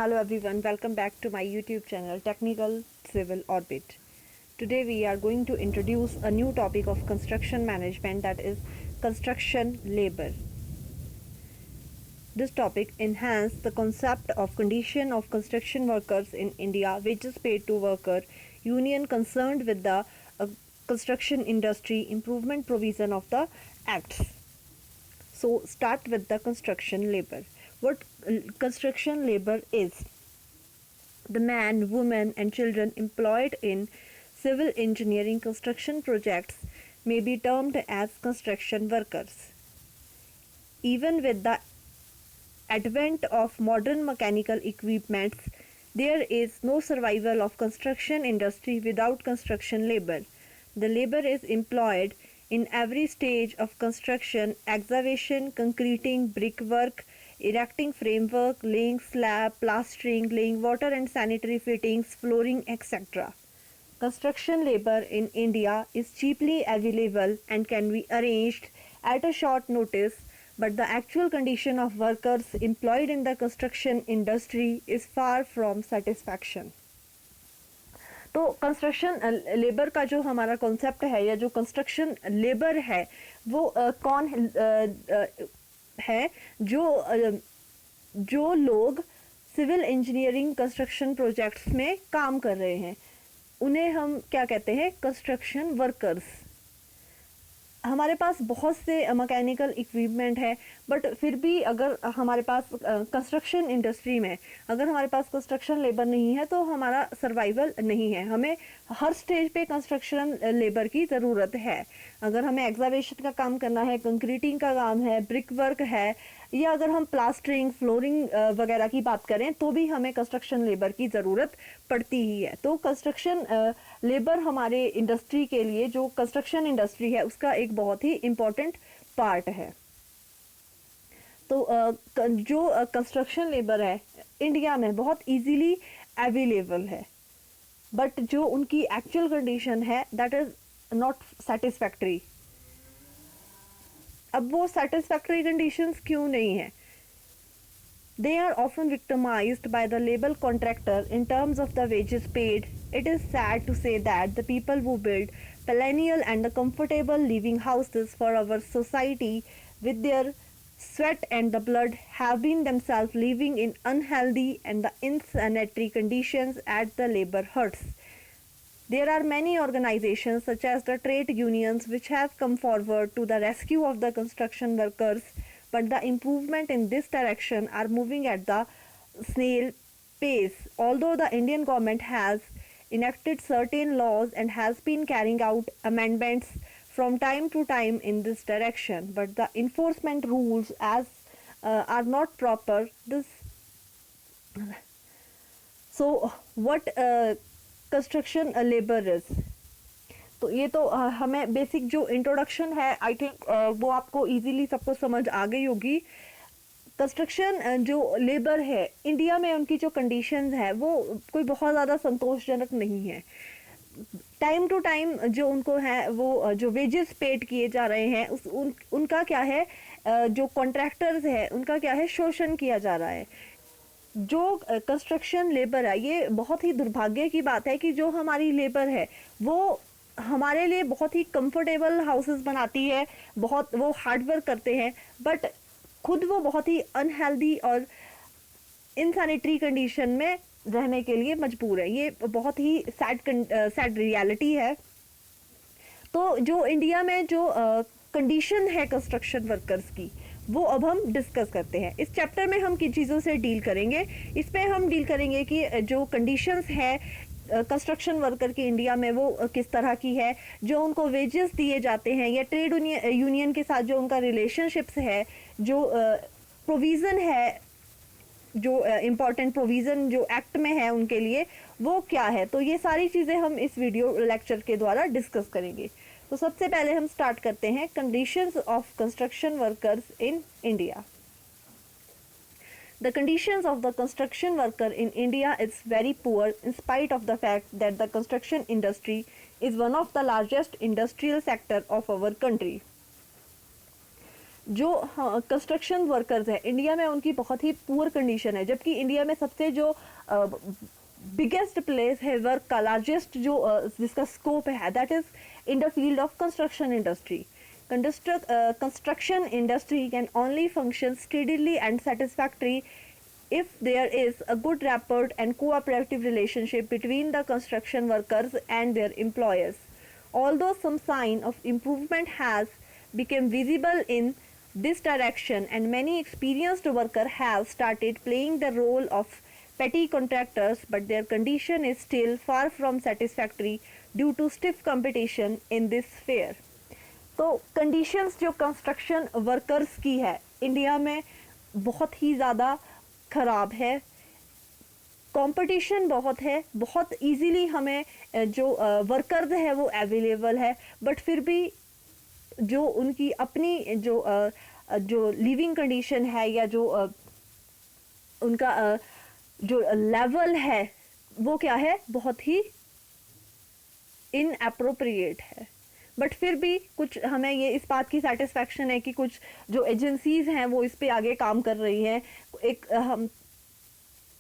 Hello everyone, welcome back to my YouTube channel Technical Civil Orbit. Today we are going to introduce a new topic of construction management, that is construction labor. This topic enhances the concept of condition of construction workers in India, wages paid to worker, union concerned with the construction industry, improvement provision of the acts. So start with the construction labor. What construction labor is? The men, women and children employed in civil engineering construction projects may be termed as construction workers. Even with the advent of modern mechanical equipments, there is no survival of construction industry without construction labor. The labor is employed in every stage of construction: excavation, concreting, brickwork, erecting framework, laying slab, plastering, laying water and sanitary fittings, flooring, etc. Construction labor in India is cheaply available and can be arranged at a short notice, but the actual condition of workers employed in the construction industry is far from satisfaction. तो construction labour का जो हमारा concept है या जो construction labour है वो कौन है जो लोग सिविल इंजीनियरिंग कंस्ट्रक्शन प्रोजेक्ट्स में काम कर रहे हैं, उन्हें हम क्या कहते हैं? Construction workers. हमारे पास बहुत से मैकेनिकल इक्विपमेंट है, बट फिर भी अगर हमारे पास कंस्ट्रक्शन इंडस्ट्री में अगर हमारे पास कंस्ट्रक्शन लेबर नहीं है तो हमारा सर्वाइवल नहीं है. हमें हर स्टेज पे कंस्ट्रक्शन लेबर की ज़रूरत है. अगर हमें एक्सकवेशन का काम करना है, कंक्रीटिंग का काम है, ब्रिक वर्क है, या अगर हम प्लास्टरिंग, फ्लोरिंग वगैरह की बात करें तो भी हमें कंस्ट्रक्शन लेबर की ज़रूरत पड़ती ही है. तो कंस्ट्रक्शन लेबर हमारे इंडस्ट्री के लिए, जो कंस्ट्रक्शन इंडस्ट्री है, उसका एक बहुत ही इम्पोर्टेंट पार्ट है. तो जो कंस्ट्रक्शन लेबर है इंडिया में बहुत इजीली अवेलेबल है, बट जो उनकी एक्चुअल कंडीशन है दैट इज़ नॉट सेटिस्फैक्ट्री. अब वो सेटिस्फैक्ट्री कंडीशंस क्यों नहीं है? They are often victimized by the labor contractor in terms of the wages paid. It is sad to say that the people who build perennial and the comfortable living houses for our society with their sweat and the blood have been themselves living in unhealthy and the insanitary conditions at the labor huts. There are many organizations such as the trade unions which have come forward to the rescue of the construction workers, but the improvement in this direction are moving at the snail pace. Although the Indian government has enacted certain laws and has been carrying out amendments from time to time in this direction, but the enforcement rules are not proper. So what construction labour is? तो ये तो हमें basic जो introduction है, I think वो आपको easily सबको समझ आ गई होगी. कंस्ट्रक्शन जो लेबर है इंडिया में, उनकी जो कंडीशंस है वो कोई बहुत ज़्यादा संतोषजनक नहीं है. टाइम टू टाइम जो उनको है वो जो वेजेस पेड किए जा रहे हैं उनका क्या है, जो कॉन्ट्रैक्टर्स है उनका क्या है, शोषण किया जा रहा है. जो कंस्ट्रक्शन लेबर है, ये बहुत ही दुर्भाग्य की बात है कि जो हमारी लेबर है वो हमारे लिए बहुत ही कंफर्टेबल हाउसेस बनाती है, बहुत वो हार्ड वर्क करते हैं, बट खुद वो बहुत ही अनहेल्दी और इनसैनिटरी कंडीशन में रहने के लिए मजबूर है. ये बहुत ही सैड रियलिटी है. तो जो इंडिया में जो कंडीशन है कंस्ट्रक्शन वर्कर्स की, वो अब हम डिस्कस करते हैं. इस चैप्टर में हम किन चीज़ों से डील करेंगे? इसमें हम डील करेंगे कि जो कंडीशंस है कंस्ट्रक्शन वर्कर की इंडिया में वो किस तरह की है, जो उनको वेजेस दिए जाते हैं या ट्रेड यूनियन के साथ जो उनका रिलेशनशिप्स है, जो प्रोविज़न है, जो इम्पॉर्टेंट प्रोविज़न जो एक्ट में है उनके लिए, वो क्या है. तो ये सारी चीज़ें हम इस वीडियो लेक्चर के द्वारा डिस्कस करेंगे. तो सबसे पहले हम स्टार्ट करते हैं conditions of construction workers in India. The conditions of the construction worker in India is very poor in spite of the fact that the construction industry is one of the largest industrial sector of our country. जो construction workers है India में उनकी बहुत ही poor condition है, जबकि India में सबसे जो बिगेस्ट प्लेस है वर्क का, लार्जेस्ट जो जिसका स्कोप है, that is in the field of construction industry. Construction industry can only function steadily and satisfactory if there is a good rapport and cooperative relationship between the construction workers and their employers. Although some sign of improvement has become visible in this direction and many experienced workers have started playing the role of petty contractors, but their condition is still far from satisfactory due to stiff competition in this sphere. तो conditions जो construction workers की है India में बहुत ही ज़्यादा ख़राब है. Competition बहुत है, बहुत इजीली हमें जो वर्कर्स है वो अवेलेबल है, बट फिर भी जो उनकी अपनी जो लिविंग कंडीशन है या जो उनका जो लेवल है वो क्या है, बहुत ही इनअप्रोप्रिएट है. बट फिर भी कुछ हमें ये इस बात की सेटिस्फैक्शन है कि कुछ जो एजेंसीज हैं वो इस पे आगे काम कर रही हैं, एक हम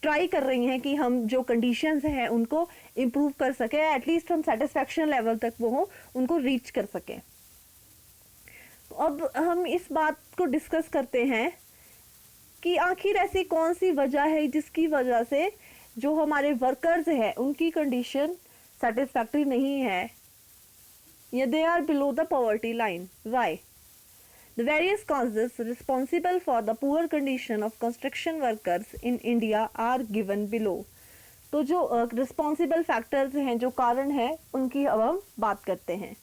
ट्राई कर रही हैं कि हम जो कंडीशंस हैं उनको इम्प्रूव कर सकें, एटलीस्ट हम सेटिस्फैक्शन लेवल तक वो उनको रीच कर सकें. तो अब हम इस बात को डिस्कस करते हैं कि आखिर ऐसी कौन सी वजह है जिसकी वजह से जो हमारे वर्कर्स हैं उनकी कंडीशन सेटिस्फैक्टरी नहीं है, या they are below the poverty line. Why? The various causes responsible for the poor condition of construction workers in India are given below. तो जो responsible factors हैं, जो कारण हैं, उनकी अब हम बात करते हैं.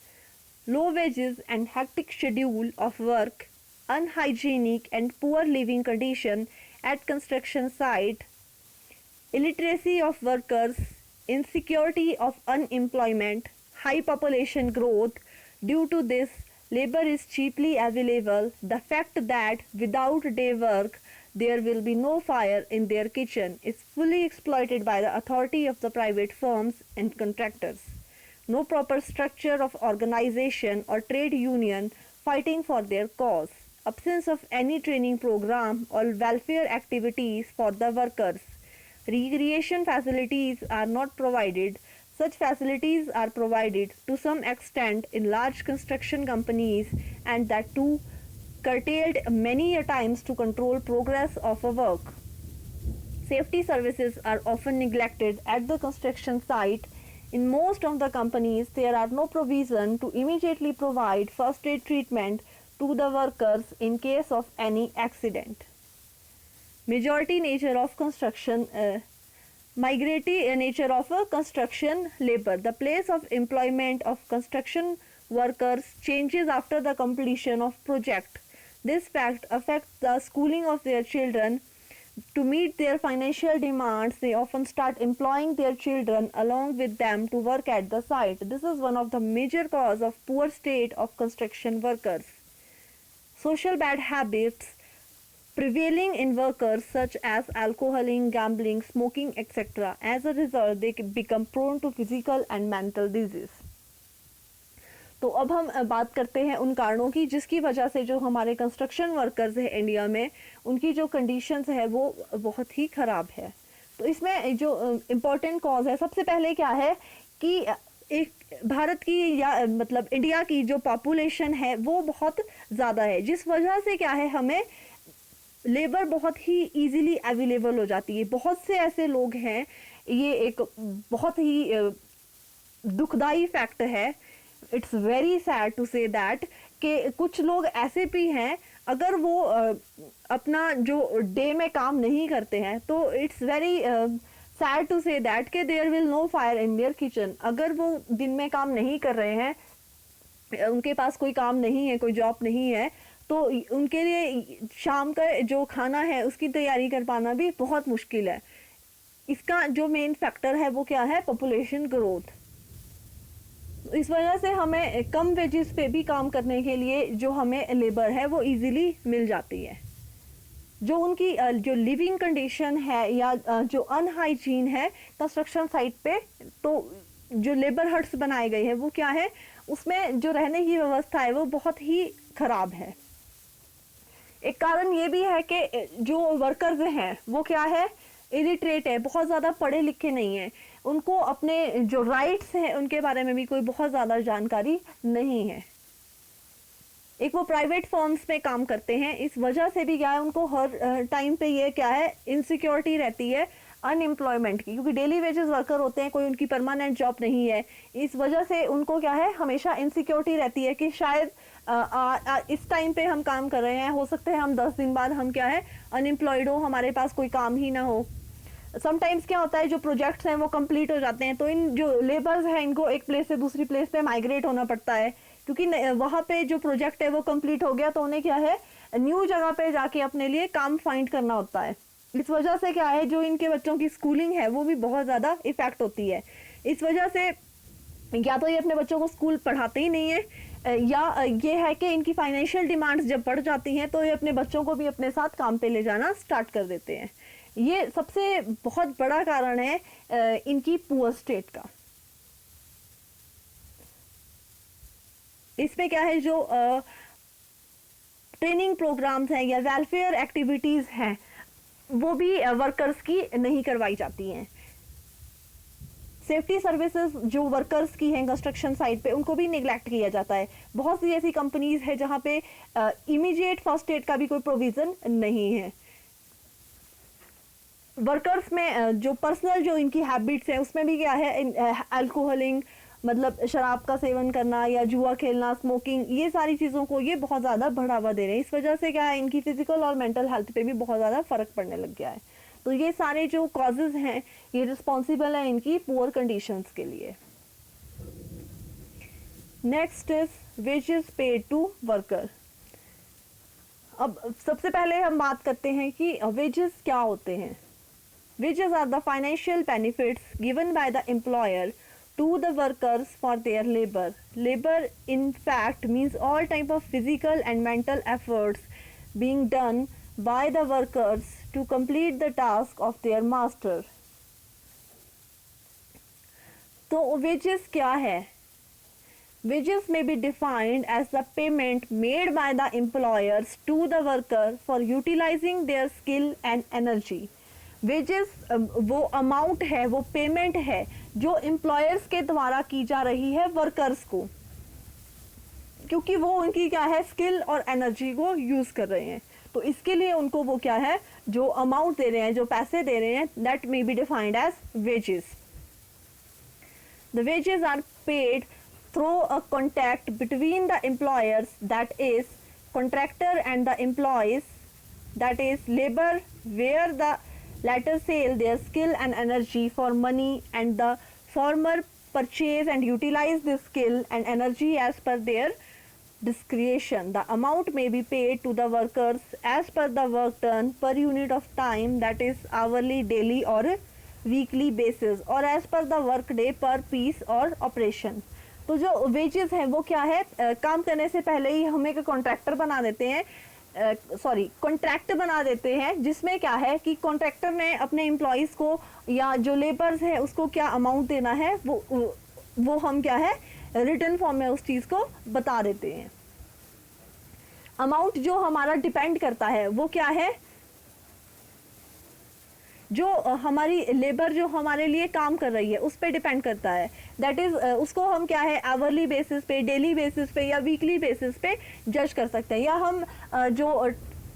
Low wages and hectic schedule of work, unhygienic and poor living condition at construction site, illiteracy of workers, insecurity of unemployment, high population growth. Due to this, labor is cheaply available. The fact that without day work there will be no fire in their kitchen is fully exploited by the authority of the private firms and contractors. No proper structure of organization or trade union fighting for their cause. Absence of any training program or welfare activities for the workers. Recreation facilities are not provided. Such facilities are provided to some extent in large construction companies, and that too curtailed many a times to control progress of a work. Safety services are often neglected at the construction site. In most of the companies, there are no provision to immediately provide first aid treatment to the workers in case of any accident. Majority nature of construction Migratory nature of a construction labor. The place of employment of construction workers changes after the completion of project. This fact affects the schooling of their children. To meet their financial demands, they often start employing their children along with them to work at the site. This is one of the major cause of poor state of construction workers. Social bad habits prevailing in workers such as alcoholing, gambling, smoking, etc. As a result, they become prone to physical and mental disease. तो अब हम बात करते हैं उन कारणों की जिसकी वजह से जो हमारे कंस्ट्रक्शन वर्कर्स हैं इंडिया में, उनकी जो कंडीशंस है वो बहुत ही ख़राब है. तो इसमें जो इम्पोर्टेंट कॉज है, सबसे पहले क्या है कि एक भारत की या मतलब इंडिया की जो पॉपुलेशन है वो बहुत ज़्यादा है, जिस वजह से क्या है हमें लेबर बहुत ही इजीली अवेलेबल हो जाती है. बहुत से ऐसे लोग हैं, ये एक बहुत ही दुखदाई फैक्ट है. It's very sad to say that कि कुछ लोग ऐसे भी हैं, अगर वो अपना जो डे में काम नहीं करते हैं तो it's very sad to say that कि there will no fire in their kitchen. अगर वो दिन में काम नहीं कर रहे हैं, उनके पास कोई काम नहीं है, कोई जॉब नहीं है, तो उनके लिए शाम का जो खाना है उसकी तैयारी कर पाना भी बहुत मुश्किल है. इसका जो मेन फैक्टर है वो क्या है, पॉपुलेशन ग्रोथ. इस वजह से हमें कम वेजेस पे भी काम करने के लिए जो हमें लेबर है वो इजीली मिल जाती है. जो उनकी जो लिविंग कंडीशन है या जो अनहाइजीन है कंस्ट्रक्शन साइट पे, तो जो लेबर हट्स बनाए गए हैं वो क्या है, उसमें जो रहने की व्यवस्था है वो बहुत ही खराब है. एक कारण ये भी है कि जो वर्कर्स हैं वो क्या है, इलिटरेट है, बहुत ज़्यादा पढ़े लिखे नहीं है, उनको अपने जो राइट्स हैं उनके बारे में भी कोई बहुत ज़्यादा जानकारी नहीं है। एक वो प्राइवेट फर्म्स में काम करते हैं, इस वजह से भी क्या है उनको हर टाइम पे ये क्या है इनसिक्योरिटी रहती है अनएम्प्लॉयमेंट की, क्योंकि डेली वेजेस वर्कर होते हैं, कोई उनकी परमानेंट जॉब नहीं है। इस वजह से उनको क्या है हमेशा इनसिक्योरिटी रहती है कि शायद इस टाइम पे हम काम कर रहे हैं, हो सकता है हम 10 दिन बाद हम क्या है अनएम्प्लॉयड हो, हमारे पास कोई काम ही ना हो। समटाइम्स क्या होता है जो प्रोजेक्ट्स हैं वो कंप्लीट हो जाते हैं, तो इन जो लेबर्स हैं इनको एक प्लेस से दूसरी प्लेस पे माइग्रेट होना पड़ता है, क्योंकि वहाँ पे जो प्रोजेक्ट है वो कंप्लीट हो गया, तो उन्हें क्या है न्यू जगह पे जाके अपने लिए काम फाइंड करना होता है। इस वजह से क्या है जो इनके बच्चों की स्कूलिंग है वो भी बहुत ज़्यादा इफेक्ट होती है। इस वजह से या तो ये अपने बच्चों को स्कूल पढ़ाते ही नहीं है, या ये है कि इनकी फाइनेंशियल डिमांड्स जब बढ़ जाती हैं तो ये अपने बच्चों को भी अपने साथ काम पे ले जाना स्टार्ट कर देते हैं। ये सबसे बहुत बड़ा कारण है इनकी पुअर स्टेट का। इसमें क्या है जो ट्रेनिंग प्रोग्राम्स हैं या वेलफेयर एक्टिविटीज़ हैं वो भी वर्कर्स की नहीं करवाई जाती हैं। सेफ्टी सर्विसेज जो वर्कर्स की हैं कंस्ट्रक्शन साइट पे उनको भी निगलेक्ट किया जाता है। बहुत सी ऐसी कंपनीज है जहाँ पे इमीडिएट फर्स्ट एड का भी कोई प्रोविज़न नहीं है। वर्कर्स में जो पर्सनल जो इनकी हैबिट्स है उसमें भी क्या है अल्कोहलिंग मतलब शराब का सेवन करना या जुआ खेलना, स्मोकिंग, ये सारी चीज़ों को ये बहुत ज़्यादा बढ़ावा दे रहे हैं। इस वजह से क्या है इनकी फिजिकल और मेंटल हेल्थ पे भी बहुत ज़्यादा फर्क पड़ने लग गया है। तो ये सारे जो कॉजेज हैं ये रिस्पॉन्सिबल हैं इनकी पुअर कंडीशंस के लिए। Next is wages paid to worker. अब सबसे पहले हम बात करते हैं कि वेजेस क्या होते हैं। Wages are the financial benefits given by the employer to the workers for their labor. Labor in fact means all type of physical and mental efforts being done by the workers to complete the task of their master. तो wages क्या है? Wages may be defined as the payment made by the employers to the worker for utilizing their skill and energy. Wages वो amount है, वो payment है जो employers के द्वारा की जा रही है वर्कर्स को, क्योंकि वो उनकी क्या है स्किल और एनर्जी को यूज कर रहे हैं। तो इसके लिए उनको वो क्या है जो अमाउंट दे रहे हैं, जो पैसे दे रहे हैं, that may be defined as wages. The wages are paid through a contact between the employers that is contractor and the employees that is labour where the latter sell their skill and energy for money and the former purchase and utilize this skill and energy as per their discretion. The amount may be paid to the workers as per the work done per unit of time, that is hourly, daily or weekly basis, or as per the work day per piece or operation. तो जो wages है वो क्या है काम करने से पहले ही हम एक कॉन्ट्रैक्टर बना देते हैं, कॉन्ट्रैक्ट बना देते हैं, जिसमें क्या है कि कॉन्ट्रैक्टर ने अपने एम्प्लॉयज़ को या जो लेबर्स है उसको क्या अमाउंट देना है वो हम क्या है रिटर्न फॉर्म में उस चीज़ को बता देते हैं। अमाउंट जो हमारा डिपेंड करता है वो क्या है, जो हमारी लेबर जो हमारे लिए काम कर रही है उस पर डिपेंड करता है। दैट इज उसको हम क्या है आवरली बेसिस पे, डेली बेसिस पे या वीकली बेसिस पे जज कर सकते हैं, या हम जो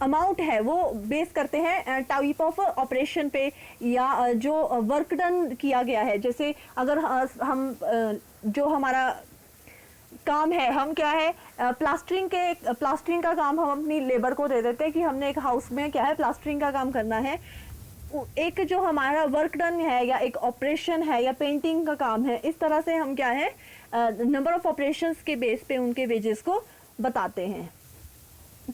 अमाउंट है वो बेस करते हैं टाइप ऑफ ऑपरेशन पे या जो वर्क डन किया गया है। जैसे अगर हम जो हमारा काम है, हम क्या है प्लास्टरिंग का काम हम अपनी लेबर को दे देते हैं कि हमने एक हाउस में क्या है प्लास्टरिंग का काम करना है। एक जो हमारा वर्क डन है या एक ऑपरेशन है या पेंटिंग का काम है, इस तरह से हम क्या है नंबर ऑफ ऑपरेशंस के बेस पे उनके वेजेस को बताते हैं।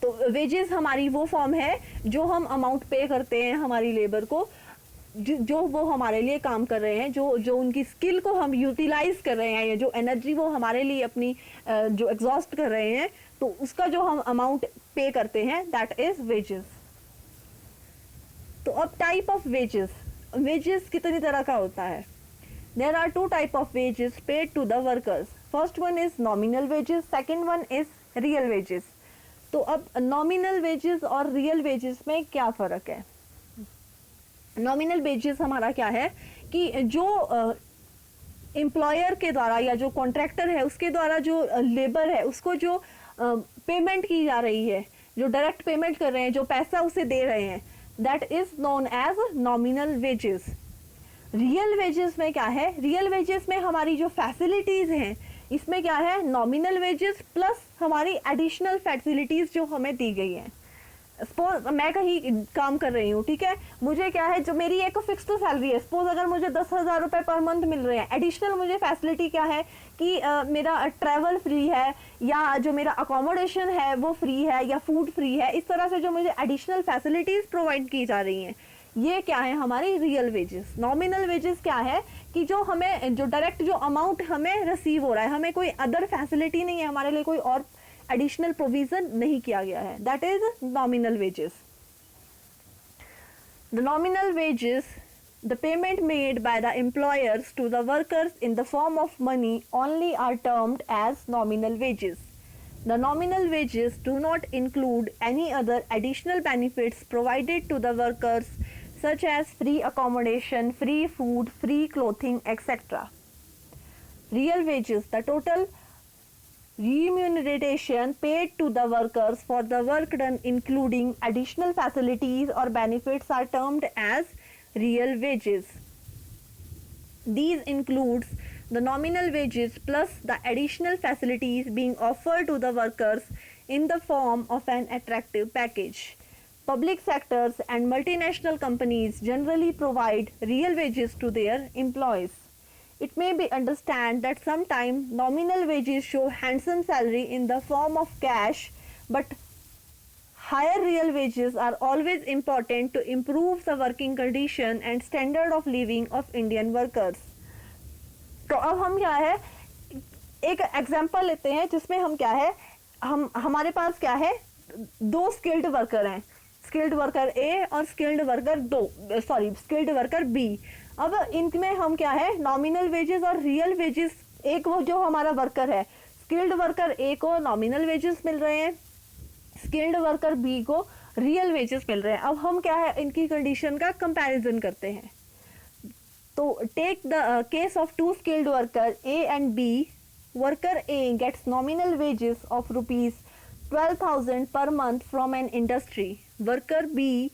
तो वेजेस हमारी वो फॉर्म है जो हम अमाउंट पे करते हैं हमारी लेबर को, जो वो हमारे लिए काम कर रहे हैं, जो उनकी स्किल को हम यूटिलाइज कर रहे हैं या जो एनर्जी वो हमारे लिए अपनी जो एग्जॉस्ट कर रहे हैं, तो उसका जो हम अमाउंट पे करते हैं दैट इज वेजेस। तो अब टाइप ऑफ वेजेस कितनी तरह का होता है। There are two type of wages paid to the workers. First one is nominal wages, second one is real wages. तो अब नॉमिनल वेजेस और रियल वेजेस में क्या फ़र्क है? नॉमिनल वेजेस हमारा क्या है कि जो एम्प्लॉयर के द्वारा या जो कॉन्ट्रैक्टर है उसके द्वारा जो लेबर है उसको जो पेमेंट की जा रही है, जो डायरेक्ट पेमेंट कर रहे हैं, जो पैसा उसे दे रहे हैं, that is known as nominal wages. Real wages में क्या है? रियल वेजेस में हमारी जो फैसिलिटीज हैं इसमें क्या है? नॉमिनल वेजेस प्लस हमारी एडिशनल फैसिलिटीज जो हमें दी गई हैं। सपोज मैं कहीं काम कर रही हूँ, ठीक है, मुझे क्या है, जो मेरी एक फिक्स्ड सैलरी है, सपोज अगर मुझे 10,000 रुपये पर मंथ मिल रहे हैं, एडिशनल मुझे फैसिलिटी क्या है कि मेरा ट्रैवल फ्री है, या जो मेरा अकोमोडेशन है वो फ्री है, या फूड फ्री है। इस तरह से जो मुझे एडिशनल फैसिलिटीज प्रोवाइड की जा रही हैं, ये क्या है? हमारी रियल वेजेस। नॉमिनल वेजेस क्या है कि जो हमें, जो डायरेक्ट जो अमाउंट हमें रिसीव हो रहा है, हमें कोई अदर फैसिलिटी नहीं है, हमारे लिए कोई और एडिशनल प्रोविजन नहीं किया गया है, that is nominal wages. The nominal wages, the payment made by the employers to the workers in the form of money only are termed as nominal wages. The nominal wages do not include any other additional benefits provided to the workers such as free accommodation, free food, free clothing, etc. Real wages, the total remuneration paid to the workers for the work done including additional facilities or benefits are termed as real wages. These includes the nominal wages plus the additional facilities being offered to the workers in the form of an attractive package. Public sectors and multinational companies generally provide real wages to their employees. It may be understood that sometimes nominal wages show handsome salary in the form of cash, but higher real wages are always important to improve the working condition and standard of living of Indian workers. तो अब हम क्या है, एक example लेते हैं जिसमें हम क्या है, हमारे पास क्या है, दो स्किल्ड वर्कर हैं, स्किल्ड वर्कर ए और स्किल्ड वर्कर बी। अब इनमें हम क्या है, नॉमिनल वेजेस और रियल वेजेस, एक वो जो हमारा वर्कर है, स्किल्ड वर्कर ए को नॉमिनल वेजेस मिल रहे हैं, स्किल्ड वर्कर बी को रियल वेजेस मिल रहे हैं। अब हम क्या है, इनकी कंडीशन का कंपैरिजन करते हैं। तो take the case of two skilled worker A and B. Worker A gets nominal wages of ₹12,000 per month from an industry. Worker B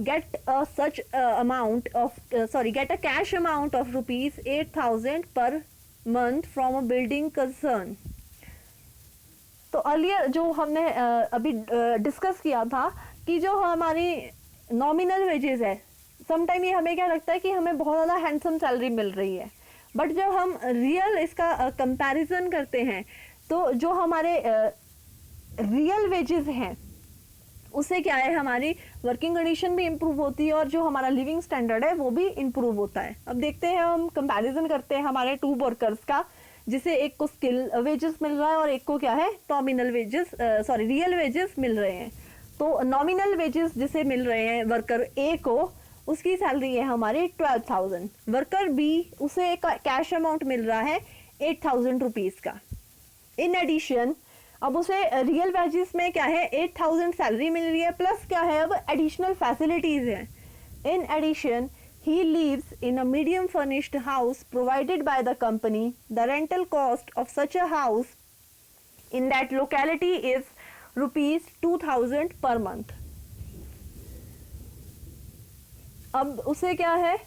get a cash amount of ₹8,000 per month from a building concern. तो earlier जो हमने अभी discuss किया था कि जो हमारी nominal wages है, समटाइम ये हमें क्या लगता है कि हमें बहुत ज़्यादा हैंडसम सैलरी मिल रही है, बट जब हम रियल इसका कंपैरिजन करते हैं तो जो हमारे रियल वेजेस हैं उससे क्या है, हमारी वर्किंग कंडीशन भी इम्प्रूव होती है और जो हमारा लिविंग स्टैंडर्ड है वो भी इम्प्रूव होता है। अब देखते हैं, हम कंपैरिजन करते हैं हमारे टू वर्कर्स का, जिसे एक को स्किल वेजेस मिल रहा है और एक को क्या है, नॉमिनल वेजेस रियल वेजेस मिल रहे हैं। तो नॉमिनल वेजेस जिसे मिल रहे हैं वर्कर ए को, उसकी सैलरी है हमारी 12,000। वर्कर बी, उसे एक कैश अमाउंट मिल रहा है 8,000 रुपीज़ का। इन एडिशन अब उसे रियल वेजेस में क्या है, 8,000 सैलरी मिल रही है, प्लस क्या है, अब एडिशनल फैसिलिटीज हैं। In addition he lives in a medium furnished house provided by the company. The rental cost of such a house in that locality is ₹2,000 per month. अब उसे क्या है,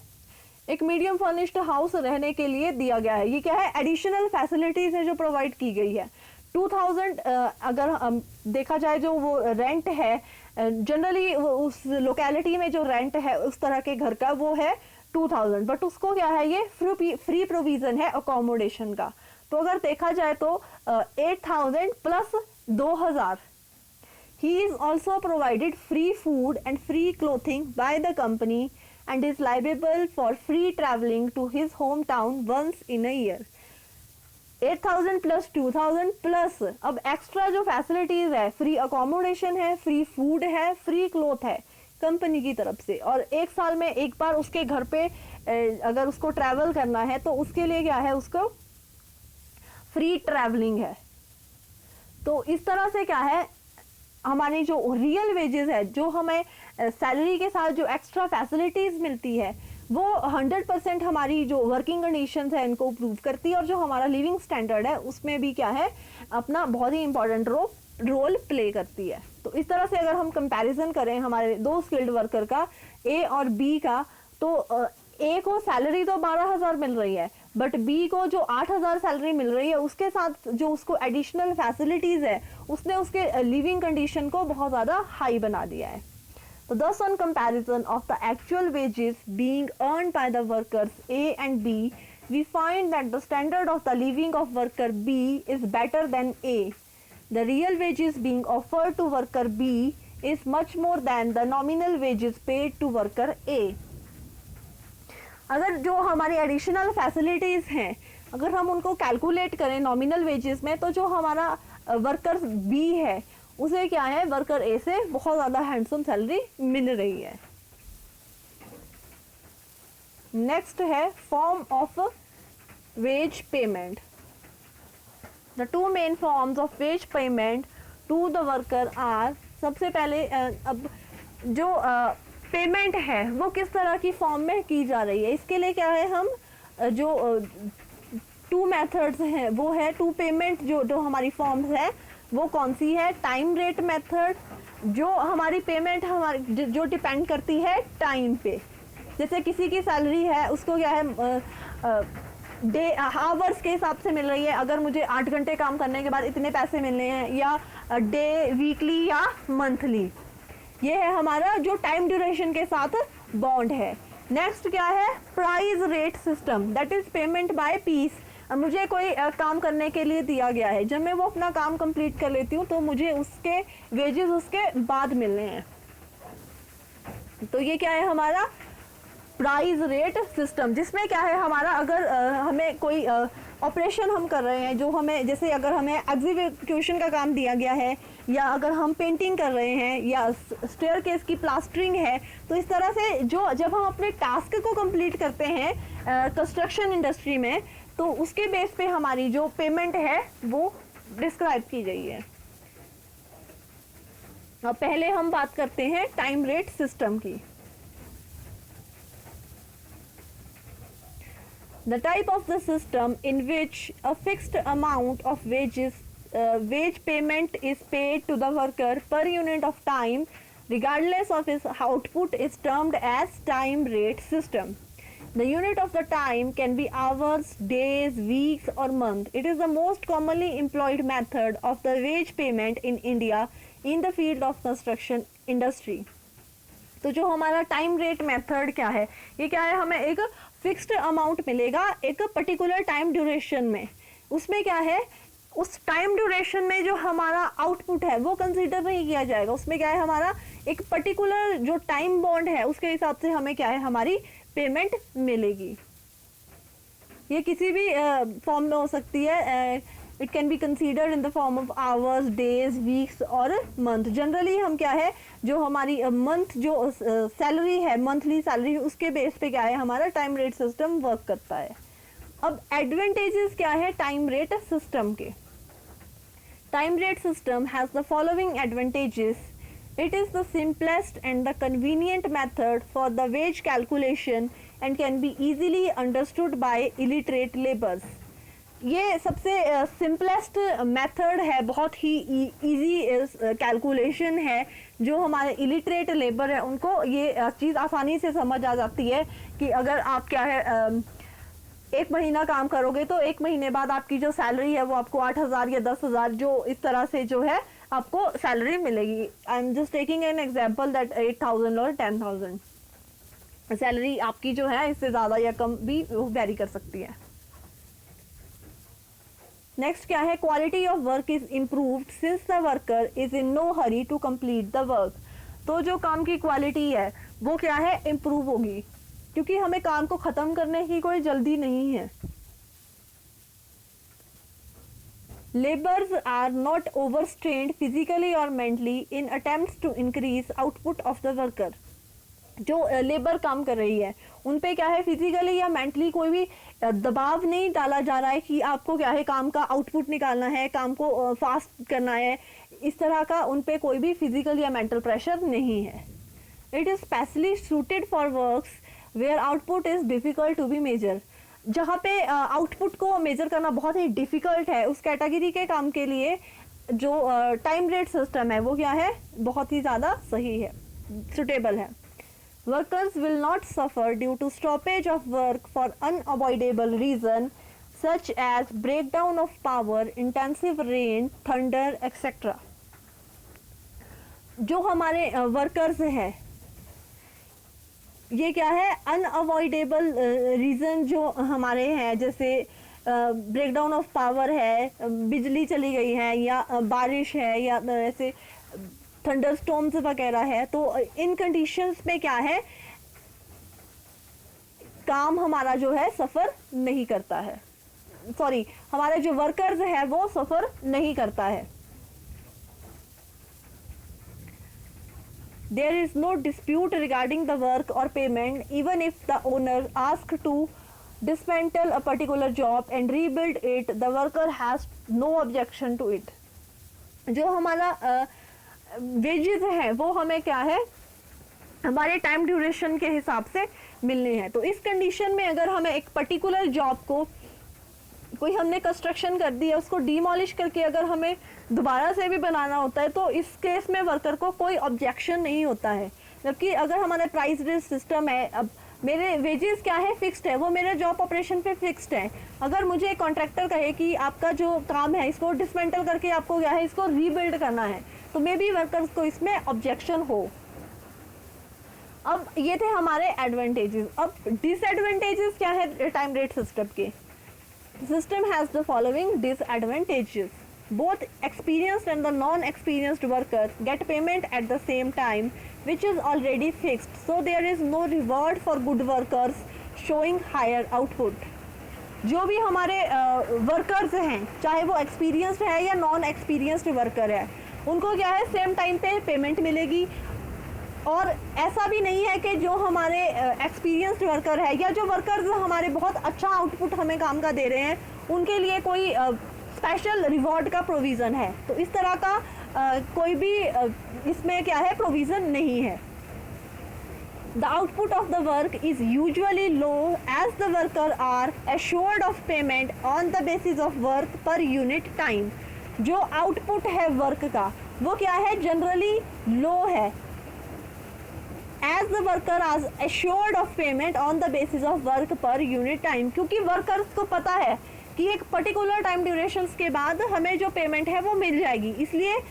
एक मीडियम फर्निश्ड हाउस रहने के लिए दिया गया है। ये क्या है, एडिशनल फैसिलिटीज है जो प्रोवाइड की गई है। 2,000 अगर देखा जाए जो वो रेंट है, जनरली उस लोकेलिटी में जो रेंट है उस तरह के घर का वो है 2,000, बट उसको क्या है, ये फ्री प्रोविजन है अकोमोडेशन का। तो अगर देखा जाए तो 8,000 plus 2,000। He is also provided free food and free clothing by the company and is liable for free travelling to his home town once in a year. 8,000 plus 2,000 plus अब extra जो facilities है, free accommodation है, free food है, free cloth है company की तरफ से, और एक साल में एक बार उसके घर पे अगर उसको ट्रैवल करना है तो उसके लिए क्या है, उसको फ्री ट्रैवलिंग है। तो इस तरह से क्या है, हमारी जो रियल वेजेस है, जो हमें सैलरी के साथ जो एक्स्ट्रा फैसिलिटीज मिलती है, वो 100% हमारी जो वर्किंग कंडीशंस है इनको इम्प्रूव करती है, और जो हमारा लिविंग स्टैंडर्ड है उसमें भी क्या है अपना बहुत ही इंपॉर्टेंट रोल प्ले करती है। तो इस तरह से अगर हम कंपैरिजन करें हमारे दो स्किल्ड वर्कर का, ए और बी का, तो ए को सैलरी तो 12,000 मिल रही है, बट बी को जो 8,000 सैलरी मिल रही है उसके साथ जो उसको एडिशनल फैसिलिटीज है उसने उसके लिविंग कंडीशन को बहुत ज़्यादा हाई बना दिया है। तो thus on comparison of the actual wages being earned by the workers A and B, we find that the standard of the living of worker B is better than A. The real wages being offered to worker B is much more than the nominal wages paid to worker A. अगर जो हमारी additional facilities हैं अगर हम उनको calculate करें nominal wages में, तो जो हमारा वर्कर बी है उसे क्या है वर्कर ए से बहुत ज़्यादा हैंडसम सैलरी मिल रही है। नेक्स्ट है form of wage payment. The two main forms of wage payment to the worker are, सबसे पहले अब जो पेमेंट है वो किस तरह की फॉर्म में की जा रही है, इसके लिए क्या है हम जो टू मेथड्स हैं वो है टू पेमेंट, जो हमारी फॉर्म्स है वो कौन सी है, टाइम रेट मेथड, जो हमारी पेमेंट हमारी जो डिपेंड करती है टाइम पे, जैसे किसी की सैलरी है उसको क्या है डे आवर्स के हिसाब से मिल रही है, अगर मुझे 8 घंटे काम करने के बाद इतने पैसे मिलने हैं, या डे, वीकली या मंथली, ये है हमारा जो टाइम ड्यूरेशन के साथ बॉन्ड है। नेक्स्ट क्या है price rate system, that is payment by piece. मुझे कोई काम करने के लिए दिया गया है, जब मैं वो अपना काम कंप्लीट कर लेती हूँ तो मुझे उसके वेजेस उसके बाद मिलने हैं, तो ये क्या है हमारा प्राइस रेट सिस्टम, जिसमें क्या है हमारा अगर हमें कोई ऑपरेशन हम कर रहे हैं, जो हमें जैसे अगर हमें एग्जीक्यूशन का काम दिया गया है, या अगर हम पेंटिंग कर रहे हैं, या स्टेयरकेस की प्लास्टरिंग है, तो इस तरह से जो जब हम अपने टास्क को कंप्लीट करते हैं कंस्ट्रक्शन इंडस्ट्री में, तो उसके बेस पे हमारी जो पेमेंट है वो डिस्क्राइब की गई है। अब पहले हम बात करते हैं टाइम रेट सिस्टम की। The type of the system in which a fixed amount of wage payment is paid to the worker per unit of time regardless of his output is termed as time rate system. The unit of the time can be hours, days, weeks or month. It is the most commonly employed method of the wage payment in India in the field of construction industry. तो जो हमारा time rate method क्या है, ये क्या है हमें एक फिक्स्ड अमाउंट मिलेगा एक पर्टिकुलर टाइम ड्यूरेशन में, उसमें क्या है उस टाइम ड्यूरेशन में जो हमारा आउटपुट है वो कंसीडर नहीं किया जाएगा, उसमें क्या है हमारा एक पर्टिकुलर जो टाइम बॉन्ड है उसके हिसाब से हमें क्या है हमारी पेमेंट मिलेगी। ये किसी भी फॉर्म में हो सकती है, it can be considered in the form of hours, days, weeks और मंथ। जनरली हम क्या है जो हमारी मंथ जो सैलरी है, मंथली सैलरी, उसके बेस पे क्या है हमारा टाइम रेट सिस्टम वर्क करता है। अब एडवांटेजेस क्या है टाइम रेट सिस्टम के। Time rate system has the following advantages. It is the simplest and the convenient method for the ways calculation and can be easily understood by illiterate labours. ये सबसे simplest method है, बहुत ही easy calculation है, जो हमारे illiterate labour है उनको ये चीज़ आसानी से समझ आ जाती है कि अगर आप क्या है 1 महीना काम करोगे तो 1 महीने बाद आपकी जो सैलरी है वो आपको 8,000 या 10,000 जो इस तरह से जो है आपको सैलरी मिलेगी। I am just taking an example that 8,000 और 10,000 सैलरी आपकी जो है इससे ज़्यादा या कम भी वेरी कर सकती है। नेक्स्ट क्या है quality of work is improved since the worker is in no hurry to complete the work. तो जो काम की क्वालिटी है वो क्या है इम्प्रूव होगी, क्योंकि हमें काम को ख़त्म करने की कोई जल्दी नहीं है। Labours are not overstrained physically और mentally in attempts to increase output of the worker. जो लेबर काम कर रही है उन पे क्या है फिजिकली या मेंटली कोई भी दबाव नहीं डाला जा रहा है कि आपको क्या है काम का आउटपुट निकालना है, काम को फास्ट करना है, इस तरह का उन पे कोई भी फिजिकल या मेंटल प्रेशर नहीं है। It is specially suited for works where output is difficult to be measure. जहाँ पे आउटपुट को मेजर करना बहुत ही डिफिकल्ट है, उस कैटेगरी के काम के लिए जो टाइम रेट सिस्टम है वो क्या है, बहुत ही ज़्यादा सही है, सुटेबल है। Workers will not suffer due to stoppage of work for unavoidable reason such as breakdown of power, intensive rain, thunder, etc. जो हमारे वर्कर्स हैं ये क्या है, अनअवॉइडेबल रीज़न जो हमारे हैं, जैसे ब्रेकडाउन ऑफ पावर है, बिजली चली गई है, या बारिश है, या ऐसे थंडर स्टॉर्म्स वगैरह है, तो इन कंडीशंस में क्या है, काम हमारा जो है सफ़र नहीं करता है, सॉरी हमारे जो वर्कर्स है वो सफ़र नहीं करता है। There is no dispute regarding the work or payment even if the owner asks to dismantle a particular job and rebuild it, the worker has no objection to it. जो हमारा wages है वो हमें क्या है, हमारे टाइम ड्यूरेशन के हिसाब से मिलने हैं। तो इस कंडीशन में अगर हमें एक पर्टिकुलर जॉब को कोई हमने कंस्ट्रक्शन कर दी है, उसको डिमोलिश करके अगर हमें दोबारा से भी बनाना होता है तो इस केस में वर्कर को कोई ऑब्जेक्शन नहीं होता है। जबकि अगर हमारा प्राइस बेस्ड सिस्टम है, अब मेरे वेजेस क्या है, फिक्स्ड है, वो मेरे जॉब ऑपरेशन पे फिक्स्ड है। अगर मुझे एक कॉन्ट्रैक्टर कहे कि आपका जो काम है इसको डिसमेंटल करके आपको क्या है इसको रीबिल्ड करना है, तो मे बी वर्कर्स को इसमें ऑब्जेक्शन हो। अब ये थे हमारे एडवांटेजेस। अब डिसएडवांटेजेस क्या है टाइम रेट सिस्टम के। System has the following disadvantages. Both experienced and the non experienced worker get payment at the same time which is already fixed, so there is no reward for good workers showing higher output. जो भी हमारे workers हैं, चाहे वो experienced है या non experienced worker है, उनको क्या है सेम टाइम पे पेमेंट मिलेगी। और ऐसा भी नहीं है कि जो हमारे एक्सपीरियंस्ड वर्कर है या जो वर्कर्स हमारे बहुत अच्छा आउटपुट हमें काम का दे रहे हैं, उनके लिए कोई स्पेशल रिवॉर्ड का प्रोविज़न है। तो इस तरह का कोई भी इसमें क्या है प्रोविज़न नहीं है। The output of the work is usually low as the worker are assured of payment on the basis of work per unit time. जो आउटपुट है वर्क का वो क्या है, जनरली लो है, as the worker is assured of payment on the basis of work per unit time, क्योंकि workers को पता है कि एक पर्टिकुलर टाइम ड्यूरेशंस के बाद हमें जो पेमेंट है वो मिल जाएगी, इसलिए